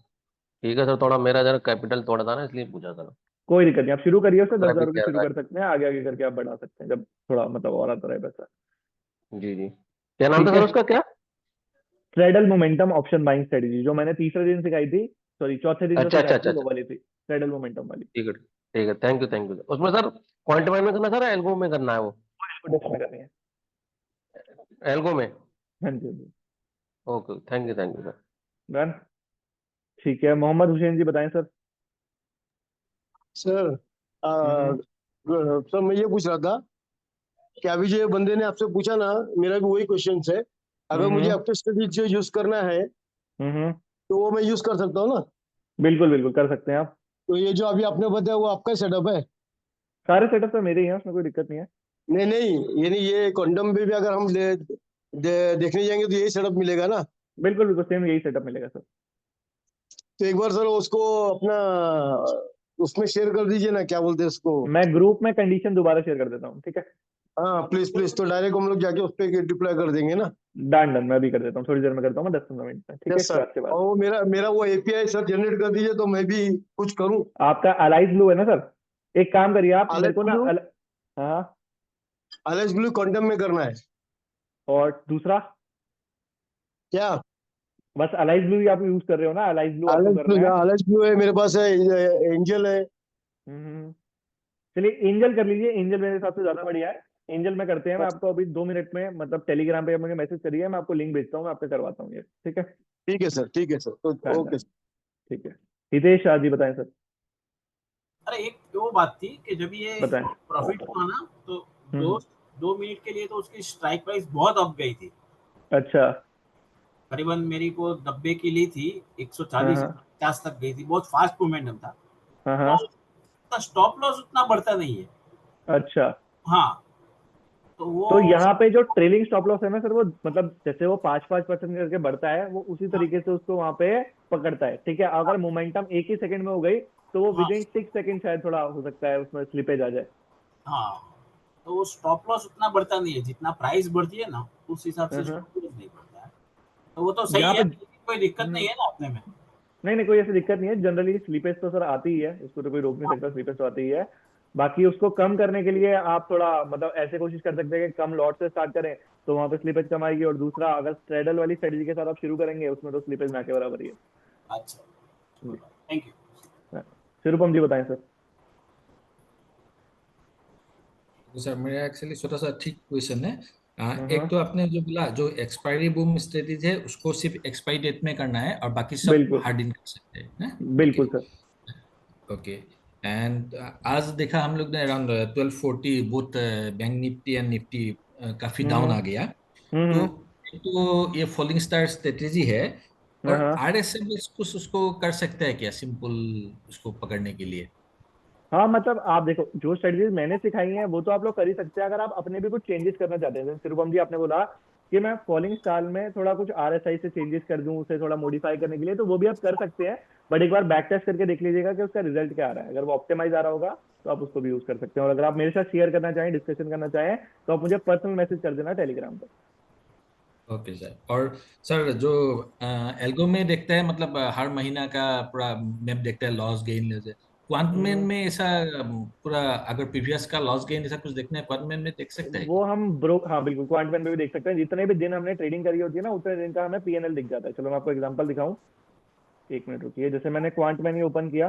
ठीक है सर, थोड़ा मेरा जरा कैपिटल थोड़ा था ना, इसलिए पूछा सर। कोई दिक्कत नहीं, आप शुरू करिए उससे, दस सर हजार अभी रुपये कह शुरू रहा कर सकते हैं, आगे आगे करके आप बढ़ा सकते हैं जब थोड़ा मतलब और आता रहे पैसा। है जी जी, क्या नाम था ठीक है, सर उसका क्या? Straddle momentum option buying strategy, जो मैंने तीसरे दिन सिखाई थी, सॉरी चौथे दिन जो अच्छा अच्छा सिखाई अच्छा थी वो अच्छा, वाली थी, स्ट्रेडल मोमेंटम वाली। ठीक है, थैंक यू सर। उसमें सर क्वांटिफाई में करना सर, एल्गो में करना है वो? डेस्क में करनी है। एल्गो में? हाँ जी हाँ जी। Okay, thank you sir. Done. ठीक है, मोहम्मद हुसैन जी बताएं सर। सर हम्म सर मैं ये पूछ रहा था कि अभी जो ये बंदे ने आपसे पूछा ना, मेरा भी वही क्वेश्चन है। अगर मुझे हम्म अपने स्टडी जो यूज करना है हम्म। तो वो मैं यूज कर सकता हूँ ना? बिल्कुल बिल्कुल कर सकते हैं आप। तो ये जो अभी आपने बताया वो आपका सेटअप है? सारे सेटअप तो मेरे ही हैं, उसमें कोई दिक्कत नहीं है। नहीं नहीं, ये नहीं, ये क्वांटम में भी अगर हम देखने जाएंगे तो यही सेटअप मिलेगा ना? बिल्कुल बिल्कुल सेम यही सेटअप मिलेगा सर। तो एक बार सर उसको अपना उसमें शेयर कर दीजिए ना, क्या बोलते हैं उसको। मैं ग्रुप में कंडीशन दोबारा शेयर कर देता हूँ, ठीक है। हाँ प्लीज प्लीज, तो डायरेक्ट हम लोग जाके उस पर डिप्लॉय कर देंगे ना। डन डन, मैं अभी कर देता हूँ, थोड़ी देर में करता हूँ, मैं 10-15 मिनट में, ठीक है, यस इसके सर। बाद के बाद। और वो मेरा मेरा वो एपीआई सर जनरेट कर दीजिए तो मैं भी कुछ करूँ। आपका अलाइज ब्लू है ना सर? एक काम करिए आप मेरे अलेक्स को ना ब्लू, हाँ, अलेक्स ब्लू क्वांटम में करना है और दूसरा क्या? बस अलाइज ब्लू ही आप यूज कर रहे हो ना, अलाइज ब्लू आपको अलेक्स करना ब्लू, है। अलेक्स ब्लू है मेरे पास, है एंजल है। हम्म। चलिए एंजल कर लीजिए, एंजल मेरे हिसाब से ज्यादा बढ़िया है। एंजल में करते हैं, मैं आपको अभी 2 मिनट में मतलब टेलीग्राम पे मुझे मैसेज करिए, मैं आपको लिंक भेजता हूँ, मैं आपसे करवाता हूँ ये, ठीक है। ठीक है सर, ठीक है सर, तो डन ओके। डन, ठीक है। हितेश शाह जी बताएं सर। अरे एक वो बात थी कि जब ये बताएं। प्रॉफिट हुआ ना तो दो हम्म। 2 मिनट के लिए तो उसकी स्ट्राइक प्राइस बहुत अप गई थी। अच्छा। करीबन मेरी को 90 की ली थी, हाँ 140 हाँ 50 तक गई थी, बहुत फास्ट मोमेंटम था। हाँ तो हाँ। उसका स्टॉप लॉस उतना बढ़ता नहीं है। अच्छा, हाँ, तो वो तो यहाँ पे जो ट्रेलिंग स्टॉप लॉस है ना सर, वो मतलब जैसे वो 5-5% करके बढ़ता है, वो उसी हाँ तरीके से उसको वहां पे पकड़ता है, ठीक है। अगर मोमेंटम एक ही सेकंड में हो गई तो वो हाँ विद इन 6 सेकंड शायद थोड़ा हो सकता है उसमें स्लिपेज आ जाए। हाँ, तो वो स्टॉप लॉस उतना बढ़ता नहीं है, जितना प्राइस बढ़ती है ना उस हिसाब से हाँ। स्टॉप लॉस नहीं बढ़ता है। तो वो तो सही यहाँ है, पे कोई दिक्कत नहीं है ना अपने में। नहीं नहीं, कोई ऐसी दिक्कत नहीं है, जनरली स्लीपेज तो सर आती ही है, उसको तो कोई रोक नहीं सकता, स्लीपेज तो आती ही है। बाकी उसको कम करने के लिए आप थोड़ा मतलब ऐसे कोशिश कर सकते हैं कि कम लॉट से स्टार्ट करें, तो वहां पे स्लीपेज कम आएगी, और दूसरा अगर स्ट्रेडल वाली स्ट्रेटजी के साथ आप शुरू करेंगे उसमें तो स्लीपेज ना के बराबर ही है। अच्छा, जी थैंक यू। हाँ। शिरूपम जी बताएं सर। तो सर मेरा एक्चुअली छोटा सा ठीक क्वेश्चन है। एक हाँ तो आपने जो बोला जो एक्सपायरी बूम स्ट्रेटेजी है उसको सिर्फ एक्सपायरी डेट में करना है और बाकी सब बिल्कुल हार्ड इन कर सकते हैं। ओके बिल्कुल सर। ओके। एंड आज देखा हम लोग ने around 1240 both bank Nifty and Nifty काफी डाउन हम्म आ गया। तो हम्म। तो ये फॉलिंग स्टार स्ट्रेटेजी है, हाँ और हाँ आरएसएल उसको कर सकता है क्या सिंपल उसको पकड़ने के लिए? हाँ, मतलब आप देखो जो स्ट्रेटजीज मैंने सिखाई हैं वो तो आप लोग कर ही सकते हैं, अगर आप अपने भी कुछ चेंजेस करना चाहते हैं, जैसे शिरूपम जी आपने बोला कि मैं फॉलिंग स्टार में थोड़ा कुछ आरएसआई से चेंजेस कर दूं, उसे थोड़ा मॉडिफाई करने के लिए, तो वो भी आप कर सकते हैं। बट एक बार बैक टेस्ट करके देख लीजिएगा कि उसका रिजल्ट क्या आ रहा है, अगर वो ऑप्टिमाइज आ रहा होगा तो आप उसको भी यूज कर सकते हैं। और अगर आप मेरे साथ शेयर करना चाहें, डिस्कशन करना चाहें, तो आप मुझे पर्सनल मैसेज कर देना टेलीग्राम पर। Okay sir. और सर जो एल्गो में देखता है मतलब हर महीना का पूरा मैप देखता है लॉस गेन जैसे, क्वांटमेन हम्म, में ऐसा पूरा अगर प्रीवियस का लॉस गेन ऐसा कुछ देखना है क्वांटमेन में देख सकता है वो क्या? हम ब्रोक हाँ बिल्कुल क्वांटमेन में भी देख सकते हैं, जितने भी दिन हमने ट्रेडिंग करी होती है ना उतने दिन का हमें पीएनएल दिख जाता है। चलो मैं आपको एग्जांपल दिखाऊं, 1 मिनट रुकिए, जैसे मैंने क्वांटमैन ये ओपन किया,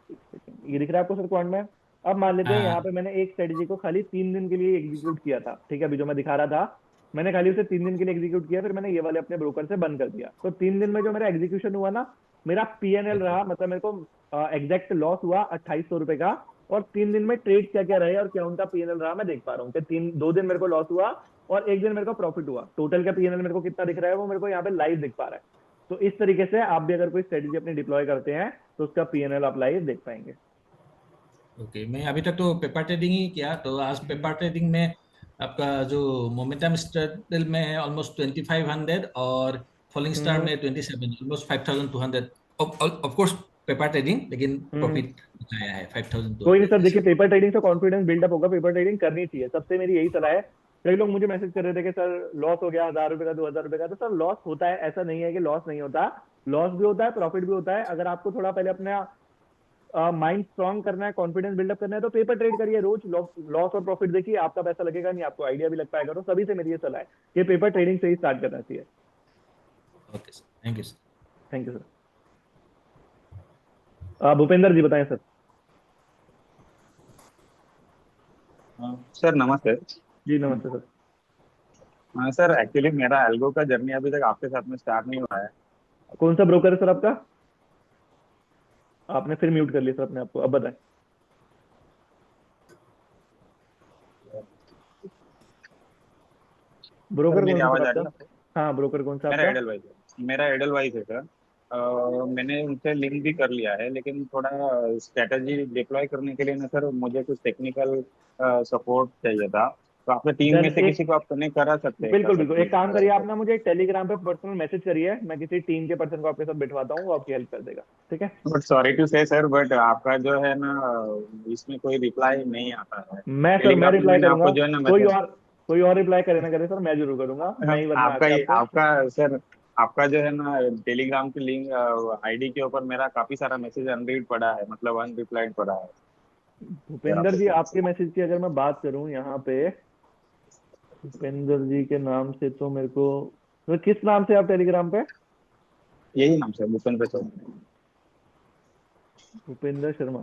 एक सेकंड, ये दिख रहा है आपको सर क्वांटमैन? अब मान लेते हैं यहाँ हाँ पे मैंने एक स्ट्रेटेजी को खाली 3 दिन के लिए एग्जीक्यूट किया था, ठीक है, अभी जो मैं दिखा रहा था, मैंने खाली उसे 3 दिन के लिए एग्जीक्यूट किया, फिर मैंने ये वाले अपने ब्रोकर से बंद कर दिया, तो 3 दिन में जो मेरा एग्जीक्यूशन हुआ ना, मेरा पीएनएल रहा, मतलब मेरे को एग्जैक्ट लॉस हुआ 2800 रुपए का, और 3 दिन में ट्रेड क्या क्या रहे और क्या उनका पीएनएल रहा मैं देख पा रहा हूँ कि 2 दिन मेरे को लॉस हुआ और 1 दिन मेरे को प्रॉफिट हुआ। टोटल का पीएनएल मेरे को कितना दिख रहा है वो मेरे को यहाँ पे लाइव दिख पा रहा है। तो इस तरीके से आप भी अगर कोई स्ट्रेटेजी अपनी डिप्लॉय करते हैं तो उसका पीएनएल आप लाइव देख पाएंगे। ओके, मैं अभी तक तो पेपर ट्रेडिंग ही किया, तो आज पेपर ट्रेडिंग में आपका जो मोमेंटम स्ट्रगल में है ऑलमोस्ट 2500 और फॉलिंग स्टार में 27, almost 5200 of course paper trading, लेकिन प्रॉफिट आया है 5200। कोई नहीं सर, देखिए पेपर ट्रेडिंग से कॉन्फिडेंस बिल्डअप होगा, पेपर ट्रेडिंग करनी चाहिए, सबसे मेरी यही सलाह है। कई लोग मुझे मैसेज कर रहे थे कि सर लॉस हो गया 1000 रुपए का 2000 रुपए का, तो सर लॉस होता है, ऐसा नहीं है कि लॉस नहीं होता, लॉस भी होता है प्रॉफिट भी होता है। अगर आपको थोड़ा पहले अपना माइंड स्ट्रांग करना है, कॉन्फिडेंस बिल्डअप करना है, तो पेपर ट्रेड करिए, रोज लॉस और प्रॉफिट देखिए, आपका पैसा लगेगा नहीं, आपको आइडिया भी लग पाएगा। तो सभी से मेरी ये सलाह है कि पेपर ट्रेडिंग से ही स्टार्ट करना चाहिए। Okay sir, thank you sir. Thank you sir. Bhupendra ji बताएं सर। सर नमस्ते। जी नमस्ते सर। सर एक्चुअली मेरा एल्गो का जर्नी अभी तक आपके साथ में स्टार्ट नहीं हुआ है। कौन सा ब्रोकर है सर आपका? आपने फिर म्यूट कर लिया सर अपने आप को, अब बताएं। ब्रोकर मेरी कौन सा आवाज सर आ रही आपका? है? हाँ ब्रोकर कौन सा मेरा आपका? एडलवाइज है, मेरा एडलवाइज है सर। मैंने उनसे लिंक भी कर लिया है, लेकिन थोड़ा स्ट्रेटजी डिप्लॉय करने के लिए ना सर मुझे कुछ टेक्निकल सपोर्ट चाहिए था। तो आपने टीम देन में से एक, किसी को आप कनेक्ट करा सकते हैं क्या बिल्कुल सर बिल्कुल, प्लीज? एक काम करिए आप ना, मुझे टेलीग्राम पे पर्सनल मैसेज करिए, मैं किसी टीम के पर्सन को आपके साथ बिठवाता हूँ, वो आपकी हेल्प कर देगा, ठीक है? बट सॉरी टू से सर, बट आपका जो है ना इसमें कोई रिप्लाई नहीं आता है। मैं सर, मैं टेलीग्राम पे रिप्लाई मैंने करूंगा, आपको जो है ना कोई मैसेज, और, कोई और रिप्लाई करे ना करे सर, मैं जरूर करूंगा, मैं ही वरना आपका आके ये आपको। आपका सर, आपका जो है ना टेलीग्राम की लिंक आईडी के ऊपर मेरा काफी सारा मैसेज अनरीड पड़ा है, मतलब अनरिप्लाइड पड़ा है सर भूपेंद्र आपके जी पास। आपके मैसेज की अगर मैं बात करूं यहाँ पे, भूपेंद्र जी के नाम से तो मेरे को, तो किस नाम से आप टेलीग्राम पे? यही नाम सर, भूपेंद्र चौधरी। भूपेंद्र शर्मा।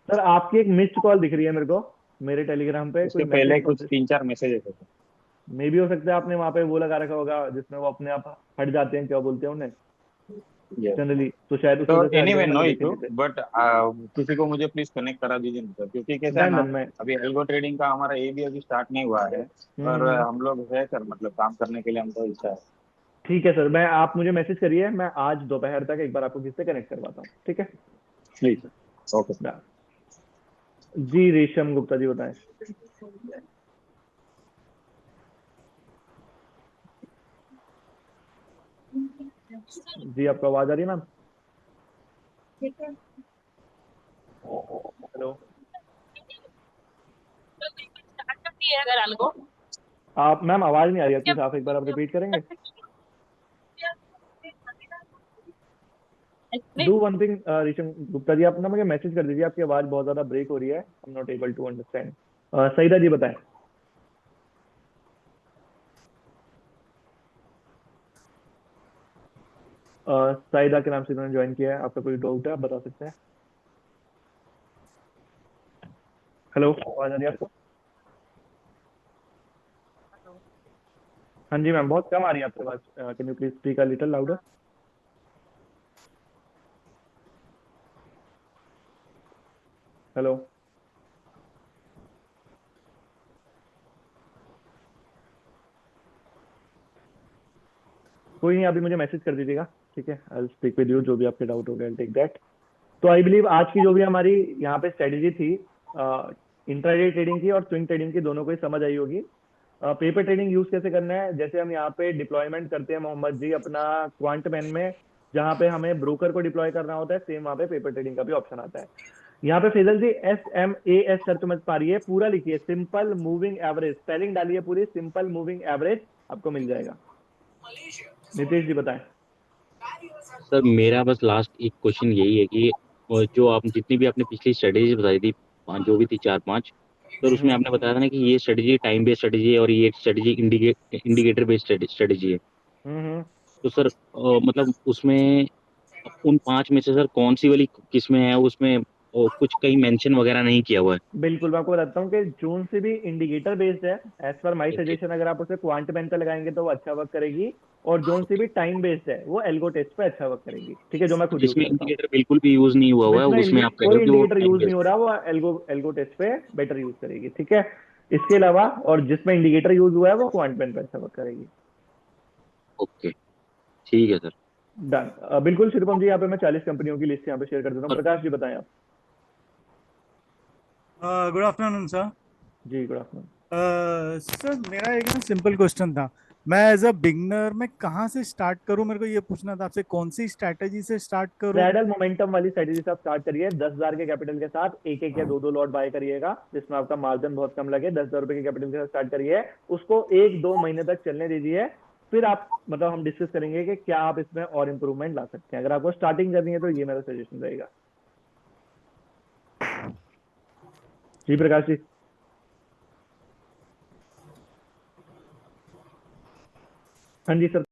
सर आपकी एक मिस्ड कॉल दिख रही है मेरे को, मेरे टेलीग्राम पे कोई उसके मैसेज पहले कुछ 3-4 मैसेज है सर। मे भी हो सकता है आपने वहां पे वो लगा रखा होगा जिसमें वो अपने आप हट जाते हैं, क्या बोलते हैं उन्हें यस। जनरली, तो शायद उस तो वजह से हट गए, एनीवे मेरे नो को दिखे इशू, नहीं थे। बट किसी को मुझे प्लीज कनेक्ट करा दीजिए ना सर, क्योंकि कैसा है डन ना डन मैं, अभी एल्गो ट्रेडिंग का हमारा ये भी अभी स्टार्ट नहीं हुआ है, पर हम्म, हम लोग है सर, मतलब काम करने के लिए हमको इच्छा है। ठीक है सर, मैं, आप मुझे मैसेज करिए, मैं आज दोपहर तक एक बार आपको किससे कनेक्ट करवाता हूँ, ठीक है? Please okay. डन। जी रेशम गुप्ता जी बताएं। जी आपको आवाज आ रही है मैम? हेलो, आप मैम आवाज नहीं आ रही आपकी साफ, एक बार आप रिपीट करेंगे? Do one thing Risham Gupta ji, आप ना मुझे मैसेज कर दीजिए, आपकी आवाज बहुत ज्यादा ब्रेक हो रही है, I am not able to understand. Saida ji बताएं। सईदा के नाम से इन्होंने ज्वाइन किया है, आपका कोई डाउट है आप बता सकते हैं? हेलो, आवाज आ रही है आपको? हाँ जी मैम, बहुत कम आ रही है आपकी आवाज, can you please speak a little louder? Hello, कोई नहीं, अभी मुझे मैसेज कर दीजिएगा, ठीक है? I will speak with you, जो भी आपके डाउट हो गए, आई विल टेक दैट। तो आई बिलीव आज की जो भी हमारी यहाँ पे स्ट्रेटेजी थी, इंट्राडे ट्रेडिंग की और स्विंग ट्रेडिंग की, दोनों को ही समझ आई होगी। पेपर ट्रेडिंग यूज कैसे करना है, जैसे हम यहाँ पे डिप्लॉयमेंट करते हैं मोहम्मद जी अपना क्वांट मैन में, जहाँ पे हमें ब्रोकर को डिप्लॉय करना होता है, सेम वहाँ पे पेपर ट्रेडिंग का भी ऑप्शन आता है। यहाँ पे फैजल जी SMAS सर समझ पा रही है, पूरा लिखिए, सिंपल मूविंग एवरेज, स्पेलिंग डालिए पूरी, सिंपल मूविंग एवरेज आपको मिल जाएगा। नीतीश जी बताएं। सर मेरा बस लास्ट एक क्वेश्चन यही है कि जो आप जितनी भी आपने पिछली स्ट्रेटेजी बताई थी, जो भी थी 4-5, सर उसमें आपने बताया था ना कि ये स्ट्रेटेजी टाइम बेस्ड स्ट्रेटेजी है और ये स्ट्रेटेजी इंडिकेटर बेस्ड स्ट्रेटेजी है। हम्म, तो सर मतलब उसमें उन 5 में से सर कौन सी वाली किस्में हैं उसमें और कुछ कहीं मेंशन वगैरह नहीं किया हुआ है। बिल्कुल, मैं आपको बताता हूँ कि जोन सी भी इंडिकेटर बेस्ड है। As per my okay. Suggestion अगर आप उसे क्वांट मैन पे लगाएंगे तो वो अच्छा वर्क करेगी, और जोन सी भी टाइम बेस्ड है वो एल्गो टेस्ट पे अच्छा वर्क करेगी। ठीक है, जो मैं खुद यूज जिसमें करता हूँ। इंडिकेटर बिल्कुल भी यूज नहीं हुआ हुआ है, उसमें आप कह रहे कोई हो कि वो इंडिकेटर टाइम यूज नहीं बेस्ड। हो रहा, वो एल्गो एल्गो टेस्ट पे बेटर यूज करेगी। ठीक है, इसके अलावा और जिसमें इंडिकेटर यूज हुआ है वो क्वांट मैन पे अच्छा वर्क करेगी। ओके, ठीक है सर। डन। बिल्कुल शिवम जी, यहाँ पे मैं 40 कंपनियों की लिस्ट यहाँ पे शेयर कर देता हूँ। और प्रकाश जी बताएं आप। Good afternoon sir. जी गुड आफ्टरनून। सर मेरा एक ना सिंपल क्वेश्चन था। मैं एज अ बिगनर मैं कहाँ से स्टार्ट करूँ, मेरे को ये पूछना था आपसे, कौन सी स्ट्रैटेजी से स्टार्ट करूँ? ब्राइडल मोमेंटम वाली स्ट्रेटेजी से आप स्टार्ट करिए। 10,000 के कैपिटल के साथ एक एक या दो दो लॉट बाय करिएगा, जिसमें आपका मार्जिन बहुत कम लगे। 10,000 रुपए के कैपिटल के साथ स्टार्ट करिए, उसको 1-2 महीने तक चलने दीजिए। फिर आप मतलब हम डिस्कस करेंगे कि क्या आप इसमें और इंप्रूवमेंट ला सकते हैं। अगर आपको स्टार्टिंग करनी है तो ये मेरा सजेशन रहेगा। जी प्रकाश जी। हाँ जी सर।